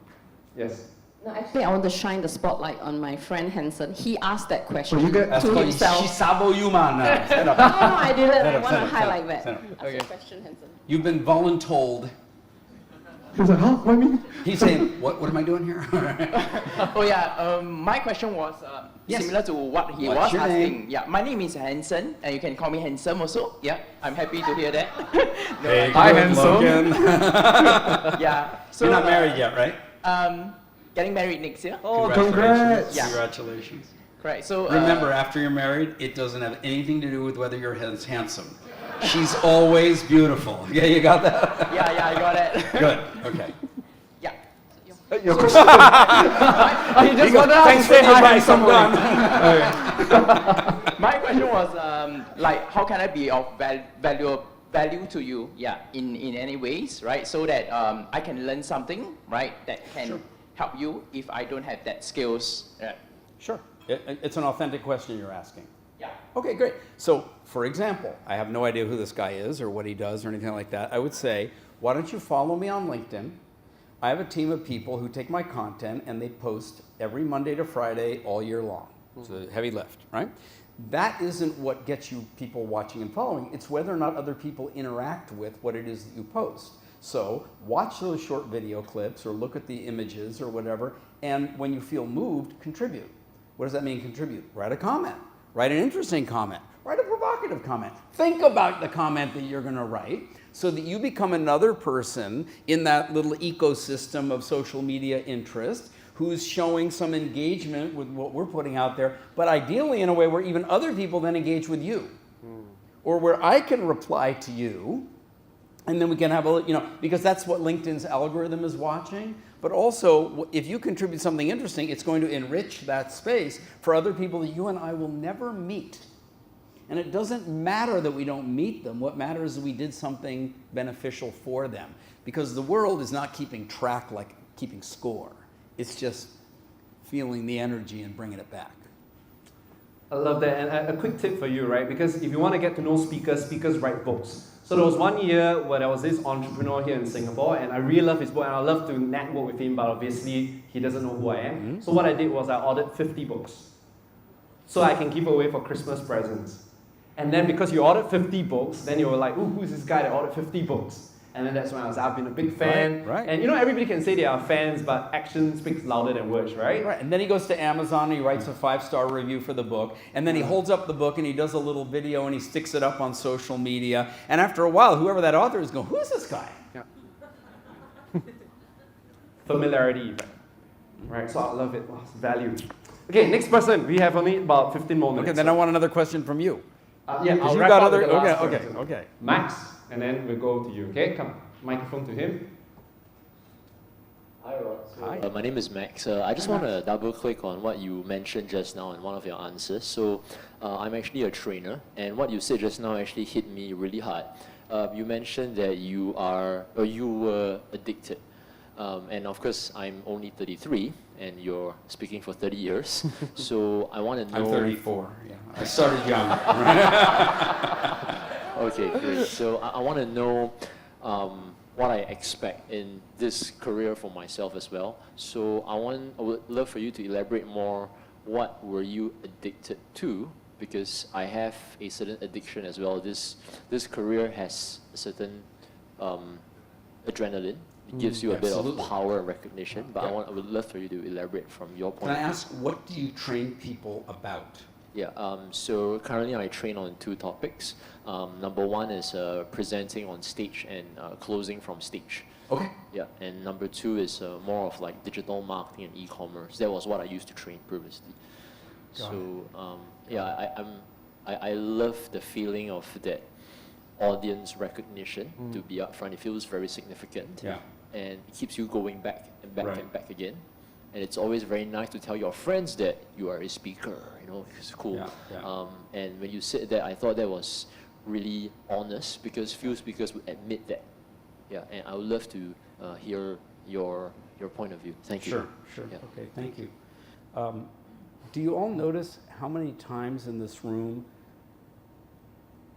Yes. No, actually, I want to shine the spotlight on my friend Hanson. He asked that question you get to himself. Shisabo Yuman. No, I didn't. I want to highlight that. Stand up. Ask Okay. the question, Hanson. You've been voluntold. He was like, huh? Why me? He's saying, what am I doing here? Oh yeah, my question was Yes. similar to what he What's was your asking. name? Yeah, my name is Hanson, and you can call me Handsome also. Yeah, I'm happy to hear that. Hey, Hi, good handsome. looking. Yeah. So, You're not married yet, right? Getting married next year. Oh, congrats. Yeah. Congratulations. Correct. So Remember, after you're married, it doesn't have anything to do with whether you're handsome. She's always beautiful. Yeah, you got that? Yeah, I got it. Good. Okay. Yeah. Your question. You just want to say hi, handsome. My question was like, how can I be of value to you? Yeah, in any ways, right? So that I can learn something, right? That can help you if I don't have that skills. Sure. It's an authentic question you're asking. Yeah. Okay, great. So, for example, I have no idea who this guy is or what he does or anything like that. I would say, why don't you follow me on LinkedIn? I have a team of people who take my content and they post every Monday to Friday all year long. It's a heavy lift, right? That isn't what gets you people watching and following. It's whether or not other people interact with what it is that you post. So watch those short video clips or look at the images or whatever, and when you feel moved, contribute. What does that mean, contribute? Write a comment. Write an interesting comment. Write a provocative comment. Think about the comment that you're going to write so that you become another person in that little ecosystem of social media interest who's showing some engagement with what we're putting out there, but ideally in a way where even other people then engage with you. Or where I can reply to you, and then we can have a, because that's what LinkedIn's algorithm is watching. But also, if you contribute something interesting, it's going to enrich that space for other people that you and I will never meet. And it doesn't matter that we don't meet them. What matters is we did something beneficial for them. Because the world is not keeping track like keeping score. It's just feeling the energy and bringing it back. I love that. And a quick tip for you, right? Because if you want to get to know speakers, speakers write books. So there was 1 year where there was this entrepreneur here in Singapore, and I really love his book, and I love to network with him, but obviously he doesn't know who I am. So what I did was I ordered 50 books, so I can give away for Christmas presents. And then because you ordered 50 books, then you were like, ooh, who's this guy that ordered 50 books? And then that's when I've been a big fan. Right. And everybody can say they are fans, but action speaks louder than words, right? Right. And then he goes to Amazon and he writes a 5-star review for the book. And then he holds up the book and he does a little video and he sticks it up on social media. And after a while, whoever that author is going, who is this guy? Yeah. Familiarity, right? So I love it. Wow, it's value. Okay, next person. We have only about 15 more minutes. Okay, then I want another question from you. Yeah, I'll you wrap got up other. with the last Okay. person. Okay. Max, and then we'll go to you. Okay, come. Microphone to him. Hi, Rod. Hi. My name is Max. I just want to double click on what you mentioned just now in one of your answers. So I'm actually a trainer, and what you said just now actually hit me really hard. You mentioned that you were addicted. And of course, I'm only 33, and you're speaking for 30 years. So I want to know... I'm 34, yeah. I started young. Okay, great. So I want to know what I expect in this career for myself as well. So I would love for you to elaborate more. What were you addicted to? Because I have a certain addiction as well. This career has a certain adrenaline. It gives you a bit of power and recognition. But I would love for you to elaborate from your point. Can I ask, what do you train people about? Yeah, so currently I train on 2 topics. Number 1 is presenting on stage and closing from stage. Okay. Yeah, and number 2 is more of like digital marketing and e-commerce. That was what I used to train previously. I love the feeling of that audience recognition to be up front. It feels very significant. Yeah. And it keeps you going back and back Right. and back again. And it's always very nice to tell your friends that you are a speaker, it's cool. Yeah, yeah. And when you said that, I thought that was really honest, because few speakers would admit that. Yeah, and I would love to hear your point of view. Thank you. Sure. Yeah. Okay, thank you. Do you all notice how many times in this room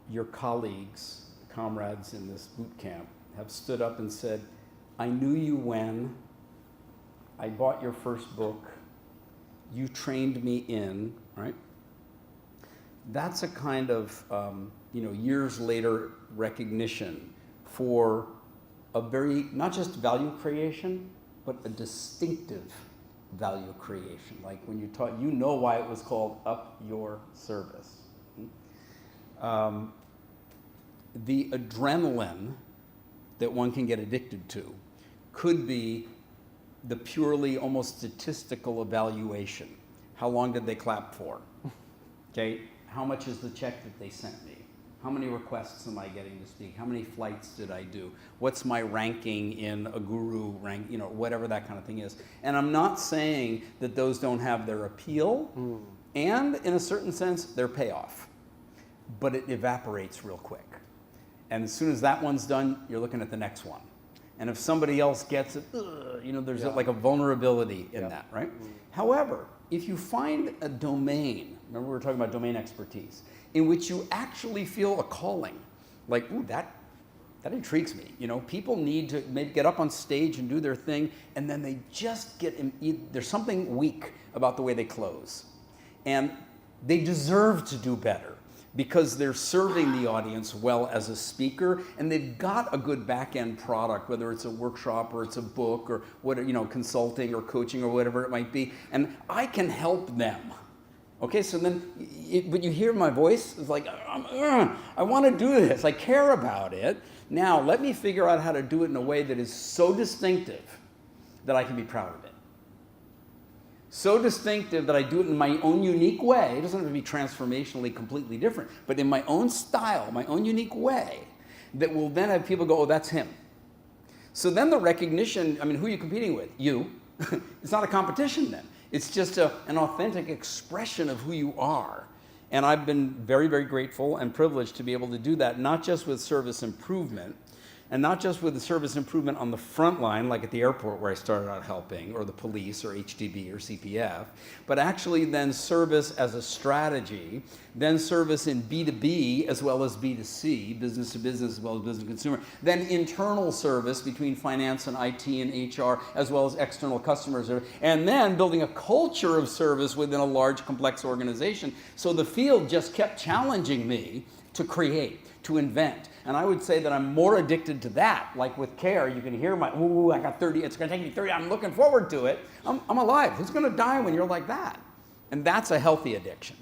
your colleagues, comrades in this boot camp, have stood up and said, I knew you when I bought your first book, you trained me in, right? That's a kind of, years later recognition for a very, not just value creation, but a distinctive value creation. Like when you taught, why it was called Up Your Service. The adrenaline that one can get addicted to could be the purely almost statistical evaluation. How long did they clap for? Okay, how much is the check that they sent me? How many requests am I getting to speak? How many flights did I do? What's my ranking in a guru rank, whatever that kind of thing is. And I'm not saying that those don't have their appeal and in a certain sense, their payoff, but it evaporates real quick. And as soon as that one's done, you're looking at the next one. And if somebody else gets it, there's like a vulnerability in that, right? However, if you find a domain, remember we were talking about domain expertise, in which you actually feel a calling, like, ooh, that intrigues me. People need to maybe get up on stage and do their thing, and then they just there's something weak about the way they close. And they deserve to do better, because they're serving the audience well as a speaker, and they've got a good back-end product, whether it's a workshop or it's a book or consulting or coaching or whatever it might be, and I can help them. Okay, so then, but you hear my voice, it's like, I want to do this, I care about it. Now, let me figure out how to do it in a way that is so distinctive that I can be proud of it. So distinctive that I do it in my own unique way. It doesn't have to be transformationally completely different, but in my own style, my own unique way, that will then have people go, oh, that's him. So then the recognition, who are you competing with? You. It's not a competition then. It's just an authentic expression of who you are. And I've been very, very grateful and privileged to be able to do that, not just with service improvement, and not just with the service improvement on the front line, like at the airport where I started out helping, or the police, or HDB, or CPF, but actually then service as a strategy, then service in B2B as well as B2C, business to business as well as business to consumer, then internal service between finance and IT and HR as well as external customers, and then building a culture of service within a large, complex organization. So the field just kept challenging me to create, to invent. And I would say that I'm more addicted to that. Like with CARE, you can hear my, ooh, I got 30, it's gonna take me 30, I'm looking forward to it. I'm alive. Who's gonna die when you're like that? And that's a healthy addiction.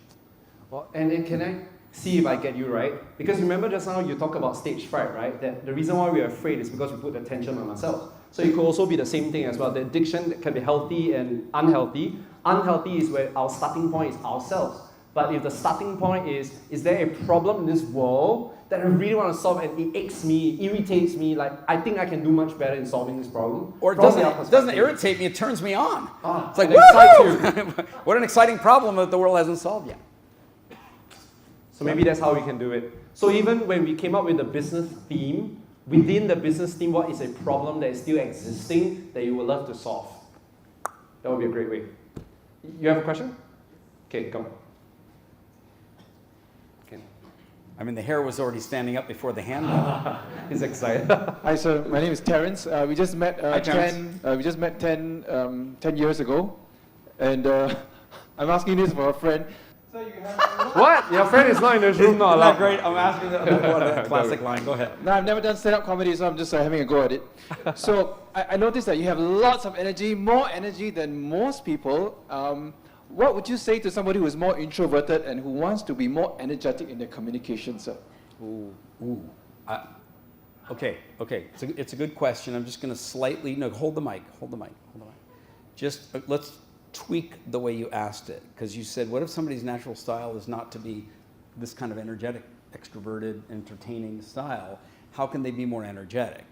Well, and can I see if I get you right? Because remember just now you talk about stage fright, right? That the reason why we're afraid is because we put attention on ourselves. So it could also be the same thing as well. The addiction can be healthy and unhealthy. Unhealthy is where our starting point is ourselves. But if the starting point is there a problem in this world that I really want to solve and it aches me, irritates me, like I think I can do much better in solving this problem? Or it doesn't irritate me, it turns me on. It's like, woo! What an exciting problem that the world hasn't solved yet. So maybe that's how we can do it. So even when we came up with the business theme, within the business theme, what is a problem that is still existing that you would love to solve? That would be a great way. You have a question? Okay, come. The hair was already standing up before the hand. He's excited. Hi, sir. My name is Terence. We just met 10 years ago, and I'm asking this for a friend. So you have what? Your friend is not in this room, not allowed. Great. I'm asking the classic line. Go ahead. No, I've never done stand-up comedy, so I'm just having a go at it. So I noticed that you have lots of energy, more energy than most people. What would you say to somebody who is more introverted and who wants to be more energetic in their communication, sir? Okay. It's a good question. I'm just going to slightly, hold the mic. Just let's tweak the way you asked it, because you said, what if somebody's natural style is not to be this kind of energetic, extroverted, entertaining style? How can they be more energetic?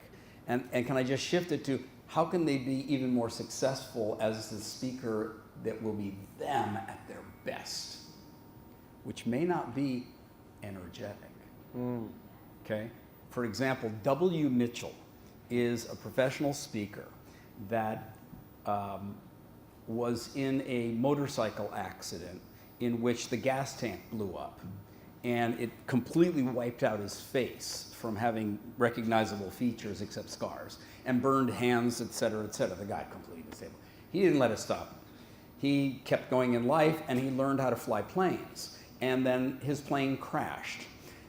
And can I just shift it to, how can they be even more successful as the speaker that will be them at their best, which may not be energetic. Okay? For example, W. Mitchell is a professional speaker that was in a motorcycle accident in which the gas tank blew up, and it completely wiped out his face from having recognizable features except scars, and burned hands, et cetera, the guy completely disabled. He didn't let it stop. He kept going in life, and he learned how to fly planes. And then his plane crashed.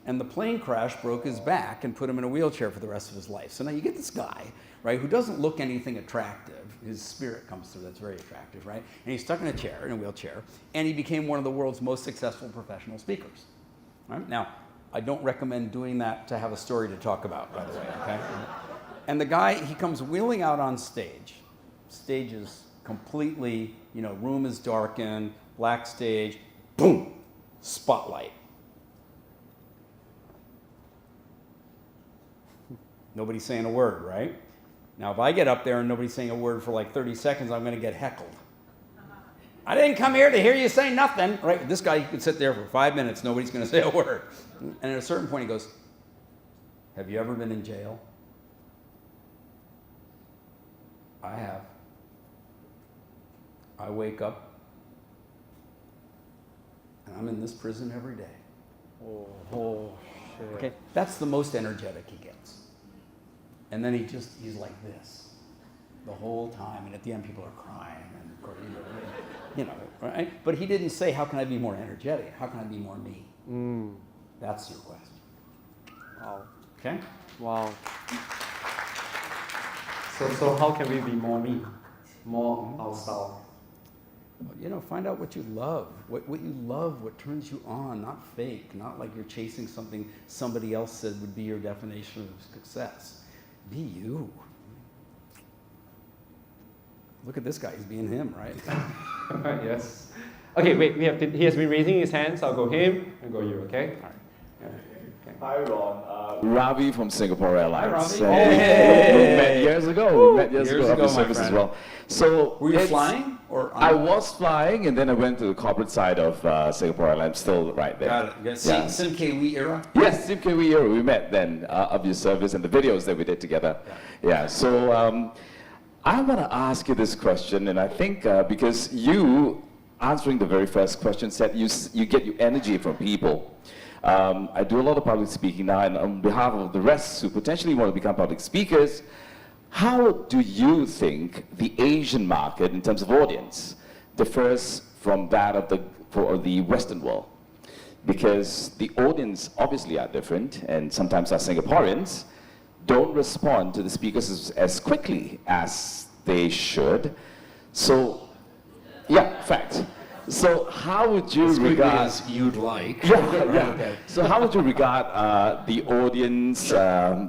And the plane crash broke his back and put him in a wheelchair for the rest of his life. So now you get this guy, right, who doesn't look anything attractive. His spirit comes through, that's very attractive, right? And he's stuck in a chair, in a wheelchair, and he became one of the world's most successful professional speakers. Right? Now, I don't recommend doing that to have a story to talk about, by the way, okay? And the guy, he comes wheeling out on stage. Stage is completely, room is darkened, black stage, boom, spotlight. Nobody's saying a word, right? Now, if I get up there and nobody's saying a word for like 30 seconds, I'm going to get heckled. I didn't come here to hear you say nothing, right? This guy, he could sit there for 5 minutes, nobody's going to say a word. And at a certain point, he goes, have you ever been in jail? I have. I wake up, and I'm in this prison every day. Oh, shit. Okay, that's the most energetic he gets. And then he's like this the whole time, and at the end people are crying, and of course, right? But he didn't say, how can I be more energetic? How can I be more me? That's your question. Wow. Okay? Wow. So how can we be more me? More our style? Find out what you love, what you love, what turns you on, not fake, not like you're chasing something somebody else said would be your definition of success. Be you. Look at this guy, he's being him, right? Yes. Okay, wait, he has been raising his hands, I'll go him, and go you, okay? All right. Okay. Hi, Ron. Ravi from Singapore Airlines. Hi, Ravi. Hey. We met years ago. After service friend. as well. So were you flying? I was flying, and then I went to the corporate side of Singapore Airlines, still right there. Got it. Yeah. Sim Kiwi era? Yes, Sim Kiwi era. We met then of your service and the videos that we did together. Yeah. So I want to ask you this question, and I think because you answering the very first question said you get your energy from people. I do a lot of public speaking now, and on behalf of the rest who potentially want to become public speakers, how do you think the Asian market, in terms of audience, differs from that of the Western world? Because the audience obviously are different, and sometimes our Singaporeans don't respond to the speakers as quickly as they should. So, yeah, fact. So how would you regard... as you'd like. Yeah. Okay. So how would you regard the audience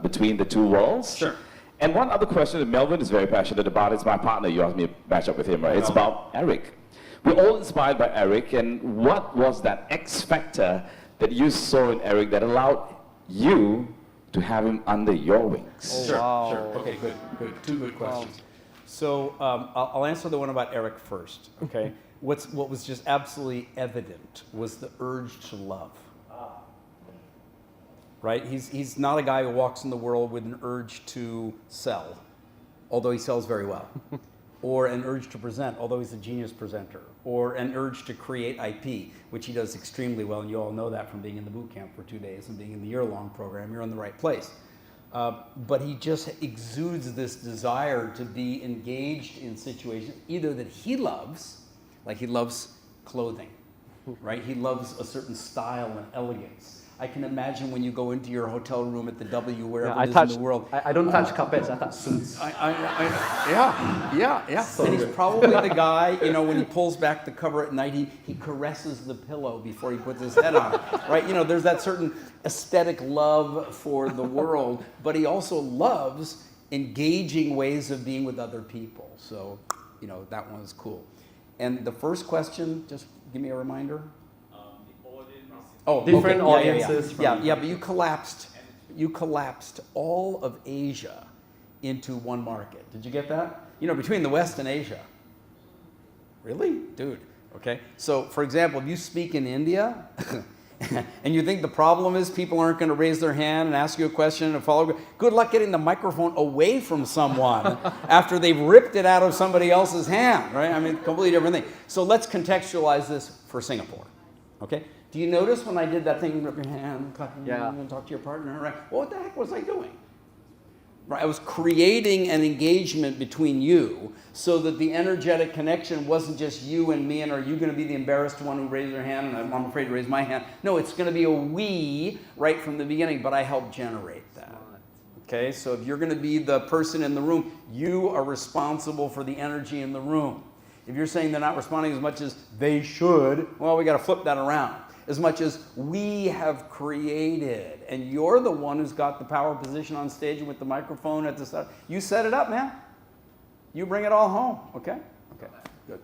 between the two worlds? Sure. And one other question that Melvin is very passionate about is my partner. You asked me to match up with him, right? It's about Eric. We're all inspired by Eric, and what was that X factor that you saw in Eric that allowed you to have him under your wings? Oh, Sure, wow. sure. Okay, good. Two good questions. So I'll answer the one about Eric first, okay? What was just absolutely evident was the urge to love. Right? He's not a guy who walks in the world with an urge to sell, although he sells very well. Or an urge to present, although he's a genius presenter. Or an urge to create IP, which he does extremely well, and you all know that from being in the boot camp for 2 days and being in the year-long program. You're in the right place. But he just exudes this desire to be engaged in situations either that he loves, like he loves clothing, right? He loves a certain style and elegance. I can imagine when you go into your hotel room at the W, wherever it is in the world. I don't touch carpets, I touch suits. Yeah. So and he's good. probably the guy, when he pulls back the cover at night, he caresses the pillow before he puts his head on it, right? There's that certain aesthetic love for the world, but he also loves engaging ways of being with other people. So, that one is cool. And the first question, just give me a reminder. Different okay. audiences. But you collapsed all of Asia into one market. Did you get that? You know, between the West and Asia. Really? Dude. Okay. So, for example, if you speak in India and you think the problem is people aren't going to raise their hand and ask you a question and follow, good luck getting the microphone away from someone after they've ripped it out of somebody else's hand, right? I mean, completely different thing. So let's contextualize this for Singapore. Okay? Do you notice when I did that thing, rip your hand, clap your hand, and talk to your partner, right? What the heck was I doing? Right? I was creating an engagement between you so that the energetic connection wasn't just you and me, and are you going to be the embarrassed one who raised their hand, and I'm afraid to raise my hand. No, it's going to be a we right from the beginning, but I helped generate that. Okay, so if you're going to be the person in the room, you are responsible for the energy in the room. If you're saying they're not responding as much as they should, well, we got to flip that around. As much as we have created, and you're the one who's got the power position on stage with the microphone at the start. You set it up, man. You bring it all home, okay? Okay, good.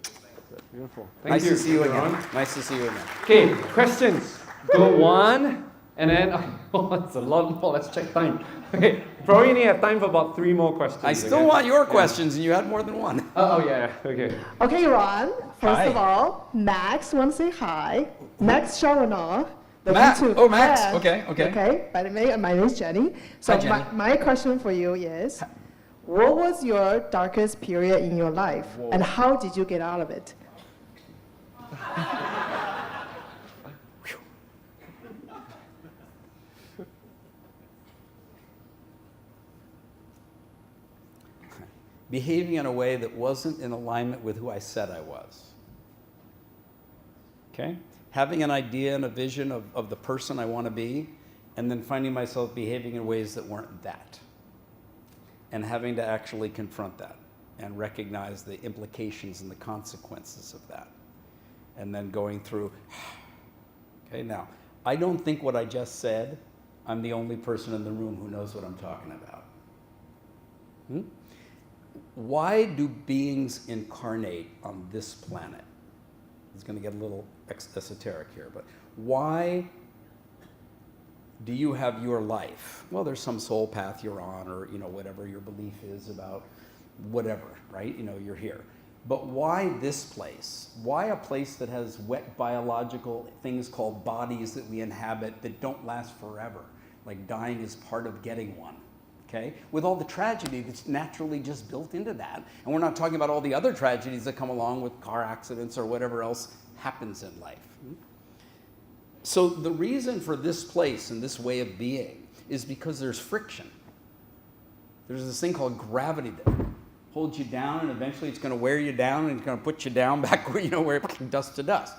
Beautiful. Nice to see you again. Nice to see you again. Okay, questions. Go one, and then, oh, that's a lot more. Let's check time. Okay, probably only have time for about 3 more questions. I still want your questions, and you had more than one. Oh, yeah, okay. Okay, Ron, first Hi. of all, Max wants to say hi. Max Shawana. Max, Max, okay. Okay, by the way, my name is Jenny. So Hi, Jenny. my question for you is, what was your darkest period in your life, and how did you get out of it? Behaving in a way that wasn't in alignment with who I said I was. Okay? Having an idea and a vision of the person I want to be, and then finding myself behaving in ways that weren't that. And having to actually confront that and recognize the implications and the consequences of that. And then going through, okay, now, I don't think what I just said, I'm the only person in the room who knows what I'm talking about. Why do beings incarnate on this planet? It's going to get a little esoteric here, but why do you have your life? Well, there's some soul path you're on, or whatever your belief is about whatever, right? You're here. But why this place? Why a place that has wet biological things called bodies that we inhabit that don't last forever? Like dying is part of getting one. Okay? With all the tragedy that's naturally just built into that. And we're not talking about all the other tragedies that come along with car accidents or whatever else happens in life. So the reason for this place and this way of being is because there's friction. There's this thing called gravity that holds you down, and eventually it's going to wear you down and it's going to put you down back where dust to dust.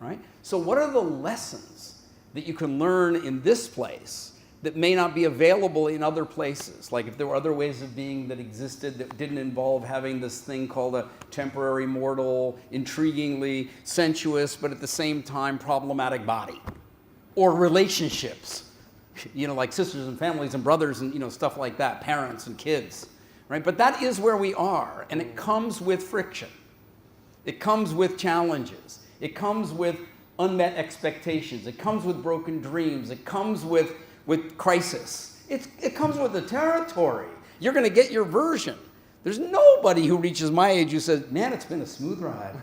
Right? So what are the lessons that you can learn in this place that may not be available in other places? Like if there were other ways of being that existed that didn't involve having this thing called a temporary mortal, intriguingly sensuous, but at the same time problematic body. Or relationships, like sisters and families and brothers and stuff like that, parents and kids, right? But that is where we are, and it comes with friction. It comes with challenges. It comes with unmet expectations. It comes with broken dreams. It comes with crisis. It comes with the territory. You're going to get your version. There's nobody who reaches my age who says, man, it's been a smooth ride.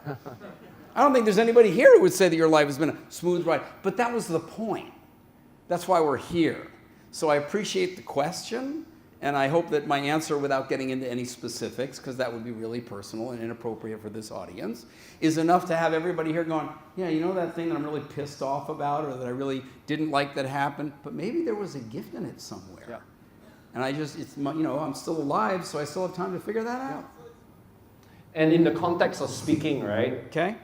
I don't think there's anybody here who would say that your life has been a smooth ride. But that was the point. That's why we're here. So I appreciate the question, and I hope that my answer, without getting into any specifics, because that would be really personal and inappropriate for this audience, is enough to have everybody here going, yeah, that thing that I'm really pissed off about, or that I really didn't like that happened, but maybe there was a gift in it somewhere. Yeah. And I'm still alive, so I still have time to figure that out. And in the context of speaking, right? Okay.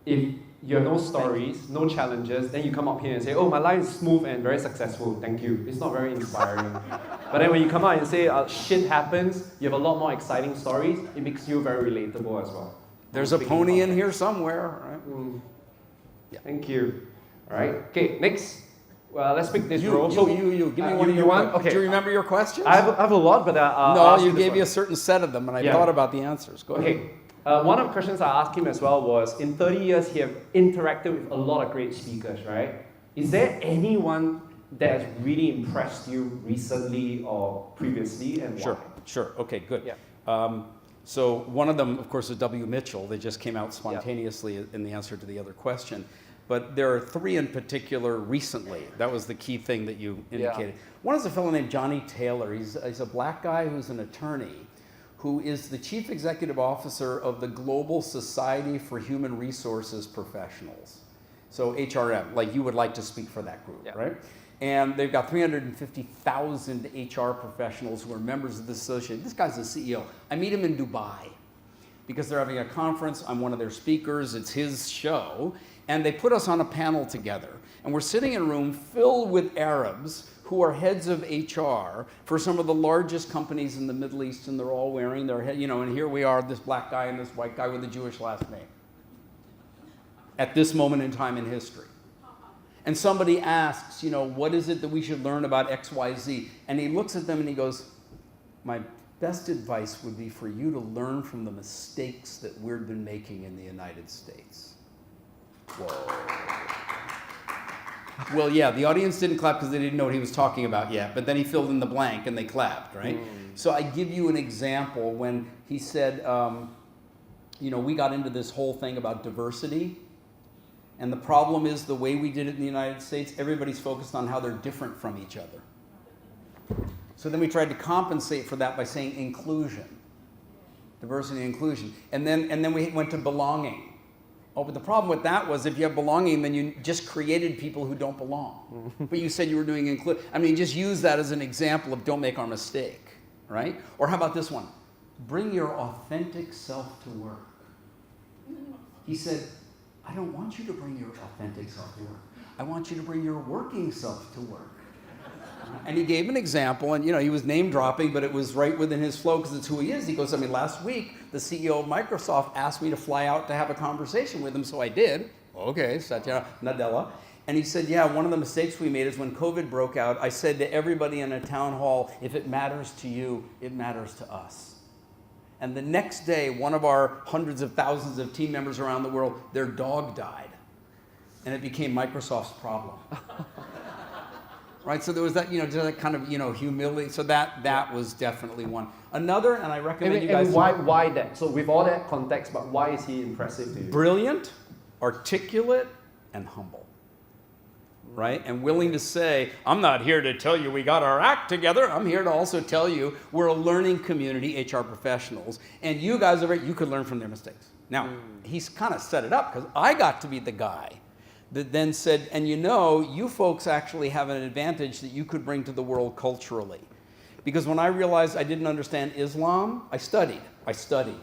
If you have no stories, no challenges, then you come up here and say, oh, my life is smooth and very successful, thank you. It's not very inspiring. But then when you come out and say, shit happens, you have a lot more exciting stories, it makes you very relatable as well. There's a pony in here somewhere, right? Yeah. Thank you. All right. Okay, next. Well, let's pick this row. You. Give me one of your questions. Okay. Do you remember your questions? I have a lot, but no, you gave me a certain set of them, and I thought about the answers. Go ahead. Okay. One of the questions I asked him as well was, in 30 years, he have interacted with a lot of great speakers, right? Is there anyone that has really impressed you recently or previously, and why? Sure. Okay, good. Yeah. So one of them, of course, is W. Mitchell. They just came out spontaneously in the answer to the other question. But there are three in particular recently. That was the key thing that you indicated. One is a fellow named Johnny Taylor. He's a black guy who's an attorney, who is the chief executive officer of the Global Society for Human Resources Professionals. So HRM, like you would like to speak for that group, right? And they've got 350,000 HR professionals who are members of this association. This guy's the CEO. I meet him in Dubai because they're having a conference. I'm one of their speakers. It's his show. And they put us on a panel together. And we're sitting in a room filled with Arabs who are heads of HR for some of the largest companies in the Middle East, and they're all wearing their head, and here we are, this black guy and this white guy with a Jewish last name at this moment in time in history. And somebody asks, what is it that we should learn about XYZ? And he looks at them and he goes, my best advice would be for you to learn from the mistakes that we've been making in the United States. Whoa. Well, yeah, the audience didn't clap because they didn't know what he was talking about yet, but then he filled in the blank and they clapped, right? So I give you an example when he said, we got into this whole thing about diversity, and the problem is the way we did it in the United States, everybody's focused on how they're different from each other. So then we tried to compensate for that by saying inclusion, diversity and inclusion, and then we went to belonging. Oh, but the problem with that was if you have belonging, then you just created people who don't belong. But you said you were doing include. Just use that as an example of don't make our mistake, right? Or how about this one? Bring your authentic self to work. He said, I don't want you to bring your authentic self to work. I want you to bring your working self to work. And he gave an example, and he was name dropping, but it was right within his flow because it's who he is. He goes, last week, the CEO of Microsoft asked me to fly out to have a conversation with him, so I did. Okay, Satya Nadella. And he said, one of the mistakes we made is when COVID broke out, I said to everybody in a town hall, if it matters to you, it matters to us. And the next day, one of our hundreds of thousands of team members around the world, their dog died. And it became Microsoft's problem. Right, so there was that, just that kind of, humility. So that was definitely one. Another, and I recommend you guys. And why that? So with all that context, but why is he impressive to you? Brilliant, articulate, and humble. Right, and willing to say, I'm not here to tell you we got our act together. I'm here to also tell you we're a learning community, HR professionals, and you guys over here, you could learn from their mistakes. Now, he's kind of set it up because I got to be the guy that then said, and you folks actually have an advantage that you could bring to the world culturally. Because when I realized I didn't understand Islam, I studied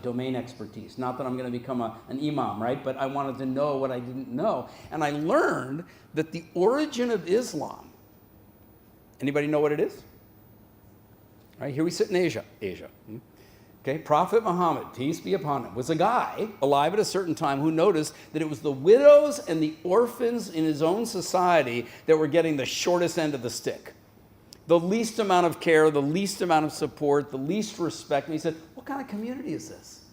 domain expertise. Not that I'm going to become an imam, right? But I wanted to know what I didn't know. And I learned that the origin of Islam, anybody know what it is? Right, here we sit in Asia. Okay, Prophet Muhammad, peace be upon him, was a guy alive at a certain time who noticed that it was the widows and the orphans in his own society that were getting the shortest end of the stick. The least amount of care, the least amount of support, the least respect. And he said, what kind of community is this?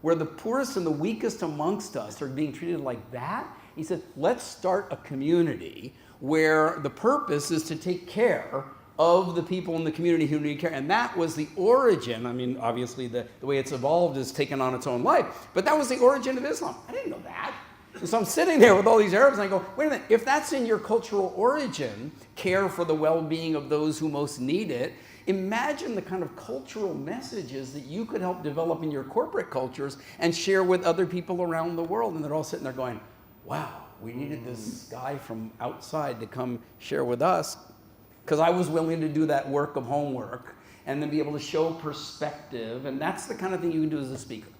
Where the poorest and the weakest amongst us are being treated like that? He said, let's start a community where the purpose is to take care of the people in the community who need care. And that was the origin. Obviously the way it's evolved has taken on its own life. But that was the origin of Islam. I didn't know that. So I'm sitting there with all these Arabs and I go, wait a minute, if that's in your cultural origin, care for the well-being of those who most need it, imagine the kind of cultural messages that you could help develop in your corporate cultures and share with other people around the world. And they're all sitting there going, wow, we needed this guy from outside to come share with us. Because I was willing to do that work of homework and then be able to show perspective. And that's the kind of thing you can do as a speaker.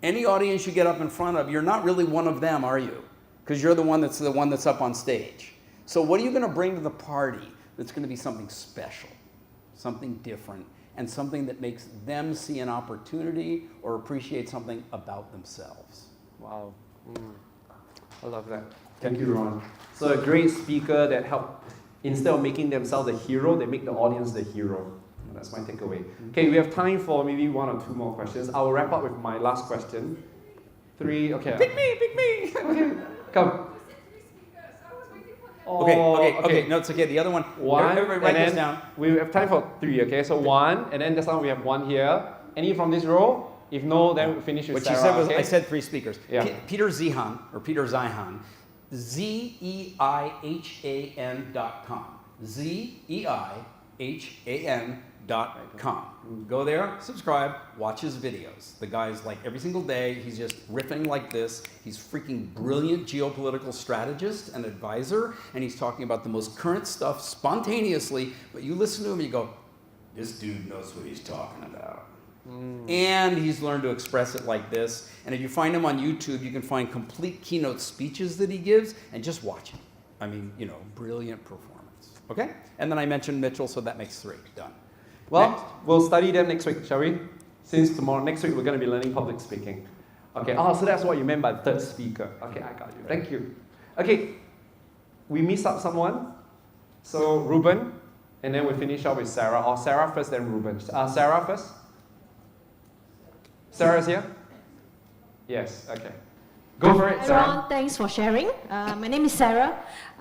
Any audience you get up in front of, you're not really one of them, are you? Because you're the one that's up on stage. So what are you going to bring to the party that's going to be something special, something different, and something that makes them see an opportunity or appreciate something about themselves? Wow. I love that. Thank you, Ron. So a great speaker that helped, instead of making themselves the hero, they make the audience the hero. That's my takeaway. Okay, we have time for maybe 1 or 2 more questions. I'll wrap up with my last question. 3, okay. Pick me! Okay, come. Okay. No, it's okay. The other one. 1, Everybody write and this then down. we have time for 3, okay? So 1, and then just now we have 1 here. Any from this row? If no, then we finish with What Sarah, you said was, okay? I said 3 speakers. Yeah. Peter Zeihan, or Peter Zeihan, ZEIHAN.com. ZEIHAN.com. Go there, subscribe, watch his videos. The guy's like every single day, he's just riffing like this. He's freaking brilliant geopolitical strategist and advisor, and he's talking about the most current stuff spontaneously, but you listen to him and you go, this dude knows what he's talking about. And he's learned to express it like this. And if you find him on YouTube, you can find complete keynote speeches that he gives, and just watch him. I mean, you know, brilliant performance. Okay? And then I mentioned Mitchell, so that makes 3. Done. Well, Next. we'll study them next week, shall we? Since next week, we're going to be learning public speaking. Okay, so that's what you meant by the third speaker. Okay, I got you. Thank you. Okay, we missed out someone. So, Ruben, and then we finish up with Sarah. Or Sarah first, then Ruben. Sarah first? Sarah's here? Yes, okay. Go for it, Hi, Sarah. Ron. Thanks for sharing. My name is Sarah.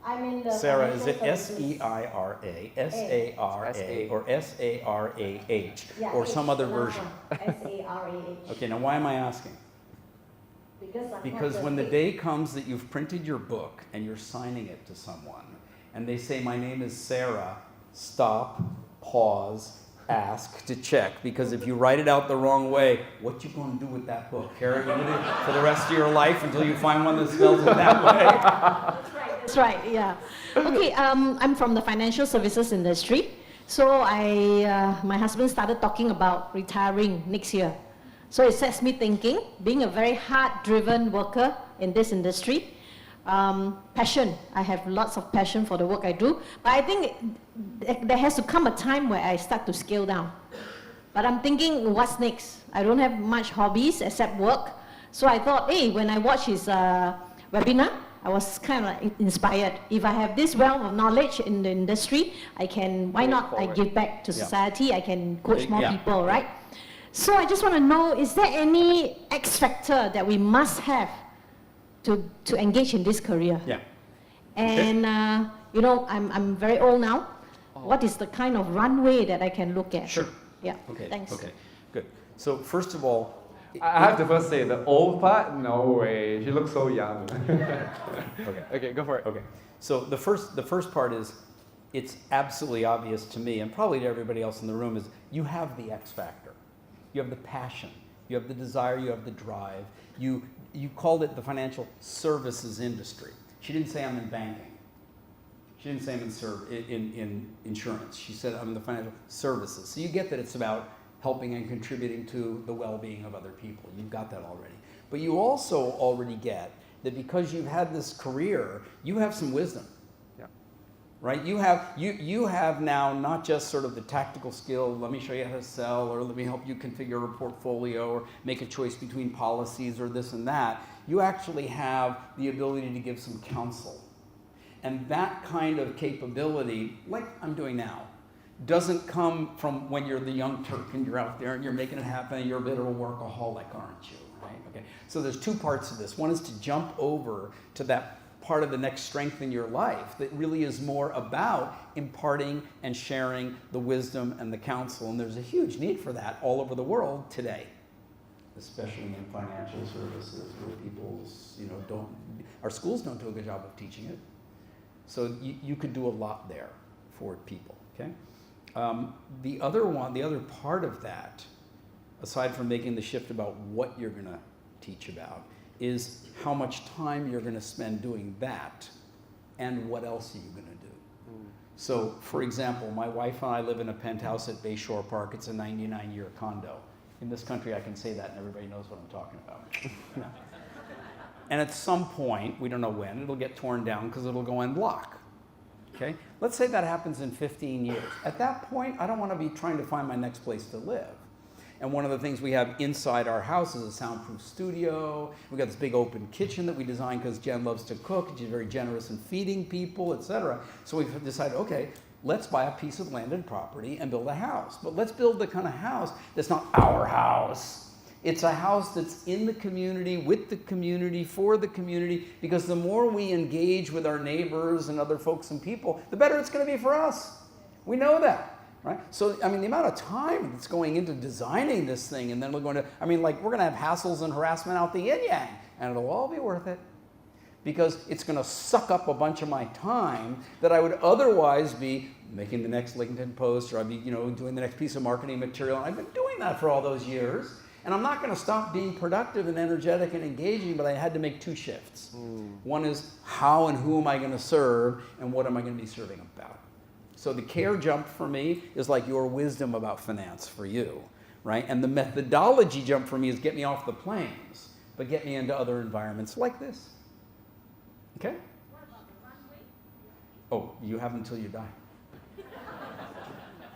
I'm in the Sarah, is it financial services. S-E-I-R-A, S-A-R-A, or S-A-R-A-H, or some other version? S-A-R-A-H. Okay, now why am I asking? Because when the day comes that you've printed your book and you're signing it to someone, and they say, my name is Sarah, stop, pause, ask to check, because if you write it out the wrong way, what you going to do with that book? Carry it with you for the rest of your life until you find one that spells it that way? That's right, yeah. Okay, I'm from the financial services industry. So my husband started talking about retiring next year. So it sets me thinking, being a very hard-driven worker in this industry, passion. I have lots of passion for the work I do, but I think there has to come a time where I start to scale down. But I'm thinking, what's next? I don't have much hobbies except work. So I thought, hey, when I watched his webinar, I was kind of inspired. If I have this wealth of knowledge in the industry, why not I give back to society? I can coach more people, right? So I just want to know, is there any X factor that we must have to engage in this career? Yeah. And you know, I'm very old now. What is the kind of runway that I can look at? Sure. Yeah. Okay. Thanks. Okay. Good. So first of all, I have to first say, the old part, no way. She looks so young. Okay, go for it. Okay. So the first part is, it's absolutely obvious to me, and probably to everybody else in the room, is you have the X factor. You have the passion. You have the desire. You have the drive. You called it the financial services industry. She didn't say I'm in banking. She didn't say I'm in insurance. She said I'm in the financial services. So you get that it's about helping and contributing to the well-being of other people. You've got that already. But you also already get that because you've had this career, you have some wisdom. Yeah. Right? You have now not just sort of the tactical skill, let me show you how to sell, or let me help you configure a portfolio, or make a choice between policies, or this and that. You actually have the ability to give some counsel. And that kind of capability, like I'm doing now, doesn't come from when you're the young Turk and you're out there and you're making it happen and you're a bit of a workaholic, aren't you? Right? Okay. So there's 2 parts of this. One is to jump over to that part of the next strength in your life that really is more about imparting and sharing the wisdom and the counsel. And there's a huge need for that all over the world today, especially in financial services where our schools don't do a good job of teaching it. So you could do a lot there for people, okay? The other part of that, aside from making the shift about what you're going to teach about, is how much time you're going to spend doing that and what else are you going to do. So, for example, my wife and I live in a penthouse at Bayshore Park. It's a 99-year condo. In this country, I can say that and everybody knows what I'm talking about. And at some point, we don't know when, it'll get torn down because it'll go en bloc. Okay? Let's say that happens in 15 years. At that point, I don't want to be trying to find my next place to live. And one of the things we have inside our house is a soundproof studio. We've got this big open kitchen that we designed because Jen loves to cook. She's very generous in feeding people, etc. So we've decided, okay, let's buy a piece of landed property and build a house. But let's build the kind of house that's not our house. It's a house that's in the community, with the community, for the community, because the more we engage with our neighbors and other folks and people, the better it's going to be for us. We know that, right? So, I mean, the amount of time that's going into designing this thing, and then we're going to, I mean, like, we're going to have hassles and harassment out the yin-yang, and it'll all be worth it, because it's going to suck up a bunch of my time that I would otherwise be making the next LinkedIn post, or I'd be, doing the next piece of marketing material, and I've been doing that for all those years. And I'm not going to stop being productive and energetic and engaging, but I had to make two shifts. One is how and who am I going to serve, and what am I going to be serving about? So the care jump for me is like your wisdom about finance for you, right? And the methodology jump for me is get me off the planes, but get me into other environments like this. Okay? Oh, you have until you die.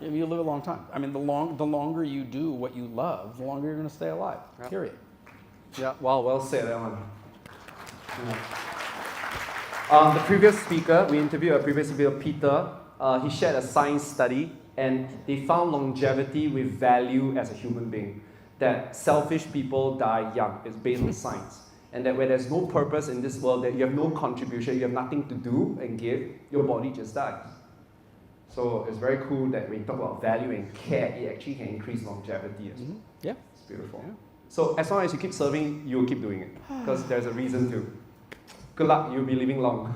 You live a long time. I mean, the longer you do what you love, the longer you're going to stay alive, period. Yeah, well said, Alan. The previous speaker, we interviewed a previous speaker, Peter. He shared a science study, and they found longevity with value as a human being. That selfish people die young. It's based on science. And that where there's no purpose in this world, that you have no contribution, you have nothing to do and give, your body just dies. So it's very cool that when you talk about value and care, it actually can increase longevity as well. Yeah. It's beautiful. Yeah. So as long as you keep serving, you'll keep doing it. Because there's a reason to. Good luck, you'll be living long.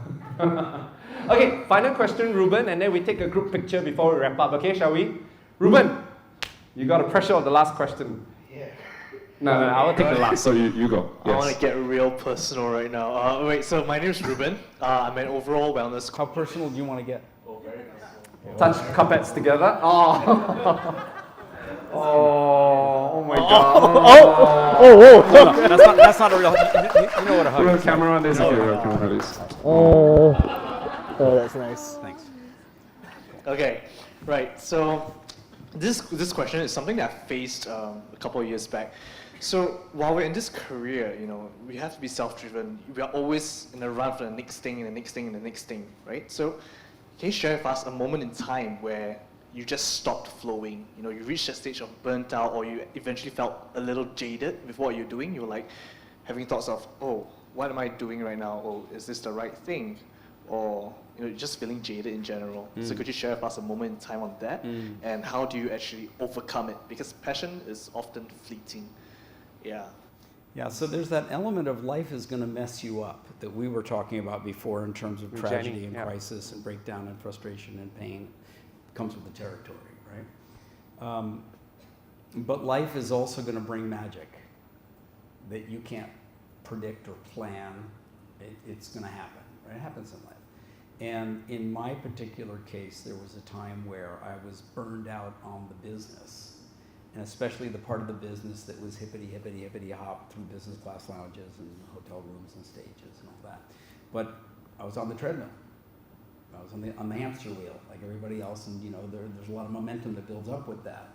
Okay, final question, Ruben, and then we take a group picture before we wrap up, okay, shall we? Ruben, you got the pressure of the last question. Yeah. No, I will take the last. So you go. I want to get real personal right now. Wait, so my name is Ruben. I'm an overall wellness. How personal do you want to get? Oh, very personal. Touch carpets together. Oh. Oh my God. No, that's not a real. You know what a hug is. Real camera on this. Real camera on this. Oh, that's nice. Thanks. Okay, right. So this question is something that I faced a couple of years back. So while we're in this career, we have to be self-driven. We are always in the run for the next thing and the next thing and the next thing, right? So can you share with us a moment in time where you just stopped flowing? You reached a stage of burnt out, or you eventually felt a little jaded with what you're doing. You were like having thoughts of, oh, what am I doing right now? Oh, is this the right thing? Or just feeling jaded in general. So could you share with us a moment in time on that? And how do you actually overcome it? Because passion is often fleeting. Yeah. Yeah, so there's that element of life is going to mess you up that we were talking about before in terms of tragedy and crisis and breakdown and frustration and pain. It comes with the territory, right? But life is also going to bring magic that you can't predict or plan. It's going to happen, right? It happens in life. And in my particular case, there was a time where I was burned out on the business, and especially the part of the business that was hippity hop through business class lounges and hotel rooms and stages and all that. But I was on the treadmill. I was on the hamster wheel like everybody else, and there's a lot of momentum that builds up with that.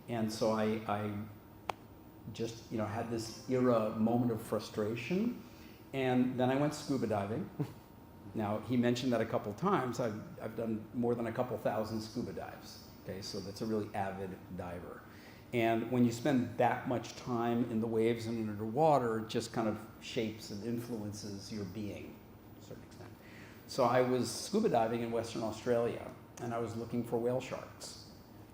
And so I just had this moment of frustration, and then I went scuba diving. Now, he mentioned that a couple times. I've done more than a couple thousand scuba dives. Okay, so that's a really avid diver. And when you spend that much time in the waves and underwater, it just kind of shapes and influences your being to a certain extent. So I was scuba diving in Western Australia, and I was looking for whale sharks.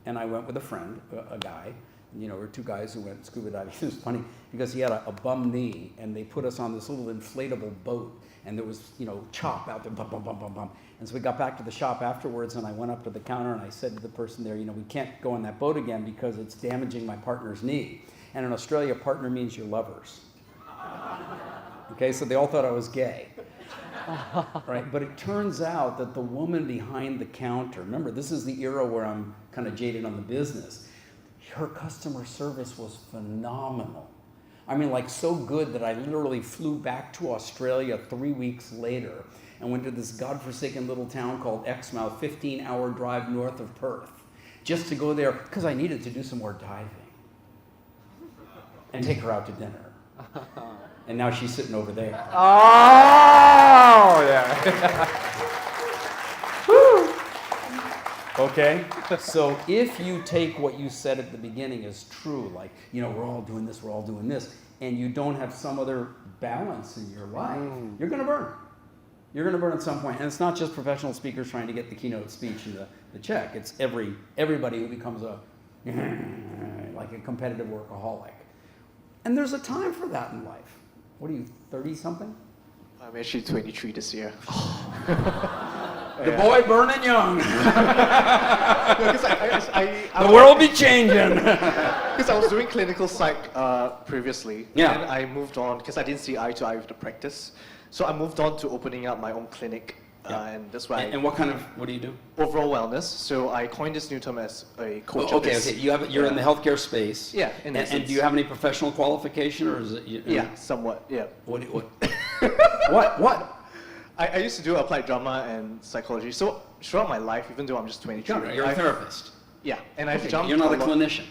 And I went with a friend, a guy. There were two guys who went scuba diving. It was funny because he had a bum knee, and they put us on this little inflatable boat, and there was, chop out there, bum, bum, bum, bum, bum. And so we got back to the shop afterwards, and I went up to the counter, and I said to the person there, we can't go on that boat again because it's damaging my partner's knee. And in Australia, partner means your lovers. Okay, so they all thought I was gay. Right, but it turns out that the woman behind the counter, remember, this is the era where I'm kind of jaded on the business, her customer service was phenomenal. I mean, like so good that I literally flew back to Australia 3 weeks later and went to this godforsaken little town called Exmouth, 15-hour drive north of Perth, just to go there because I needed to do some more diving and take her out to dinner. And now she's sitting over there. Oh, yeah. Okay? So if you take what you said at the beginning as true, like, you know, we're all doing this, and you don't have some other balance in your life, you're going to burn. You're going to burn at some point. And it's not just professional speakers trying to get the keynote speech and the check. It's everybody who becomes like a competitive workaholic. And there's a time for that in life. What are you, 30-something? I'm actually 23 this year. The boy burning young. The world be changing. Because I was doing clinical psych previously. Yeah. And I moved on because I didn't see eye to eye with the practice. So I moved on to opening up my own clinic. And that's why. And what do you do? Overall wellness. So I coined this new term as a coach. of this. Okay. You're in the healthcare space. Yeah. And do you have any professional qualification, or is it? Yeah, somewhat. Yeah. What? What? I used to do applied drama and psychology. So throughout my life, even though I'm just 23, You're a therapist. Yeah, and I've jumped. You're not a lot. clinician.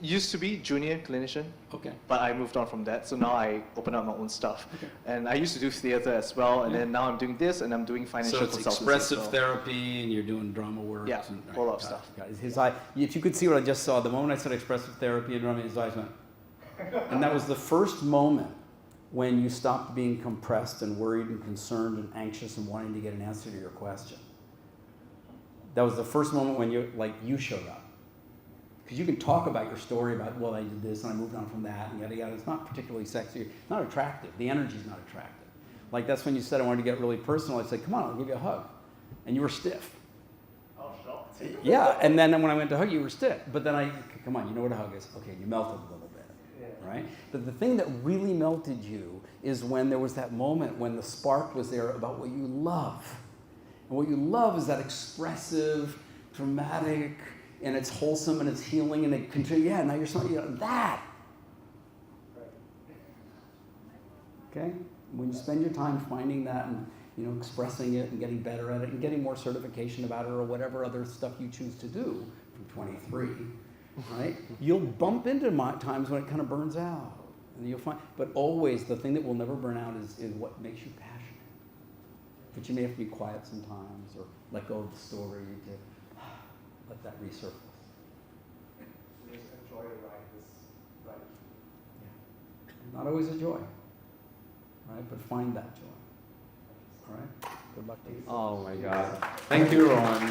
Used to be junior clinician. Okay. But I moved on from that, so now I open up my own stuff. Okay. And I used to do theater as well, and then now I'm doing this, and I'm doing financial So it's consultancy expressive as well. therapy, and you're doing drama work. Yeah, and, a whole lot of stuff. His eye, if you could see what I just saw, the moment I said expressive therapy and drama, his eyes went. And that was the first moment when you stopped being compressed and worried and concerned and anxious and wanting to get an answer to your question. That was the first moment when you showed up. Because you can talk about your story about, well, I did this and I moved on from that and yada yada. It's not particularly sexy. It's not attractive. The energy's not attractive. Like that's when you said I wanted to get really personal. I said, come on, I'll give you a hug. And you were stiff. Oh, shocked. Yeah, and then when I went to hug you, you were stiff. But then come on, you know what a hug is. Okay, you melted a little bit, right? But the thing that really melted you is when there was that moment when the spark was there about what you love. And what you love is that expressive, dramatic, and it's wholesome and it's healing and it continues. Yeah, now you're something that. Okay? When you spend your time finding that and expressing it and getting better at it and getting more certification about it or whatever other stuff you choose to do from 23, right? You'll bump into times when it kind of burns out. And you'll find, but always the thing that will never burn out is what makes you passionate. But you may have to be quiet sometimes or let go of the story to let that resurface. Just enjoy the ride. Yeah. Not always a joy, right? But find that joy. All right? Good luck to you. Oh my God. Thank you, Ron.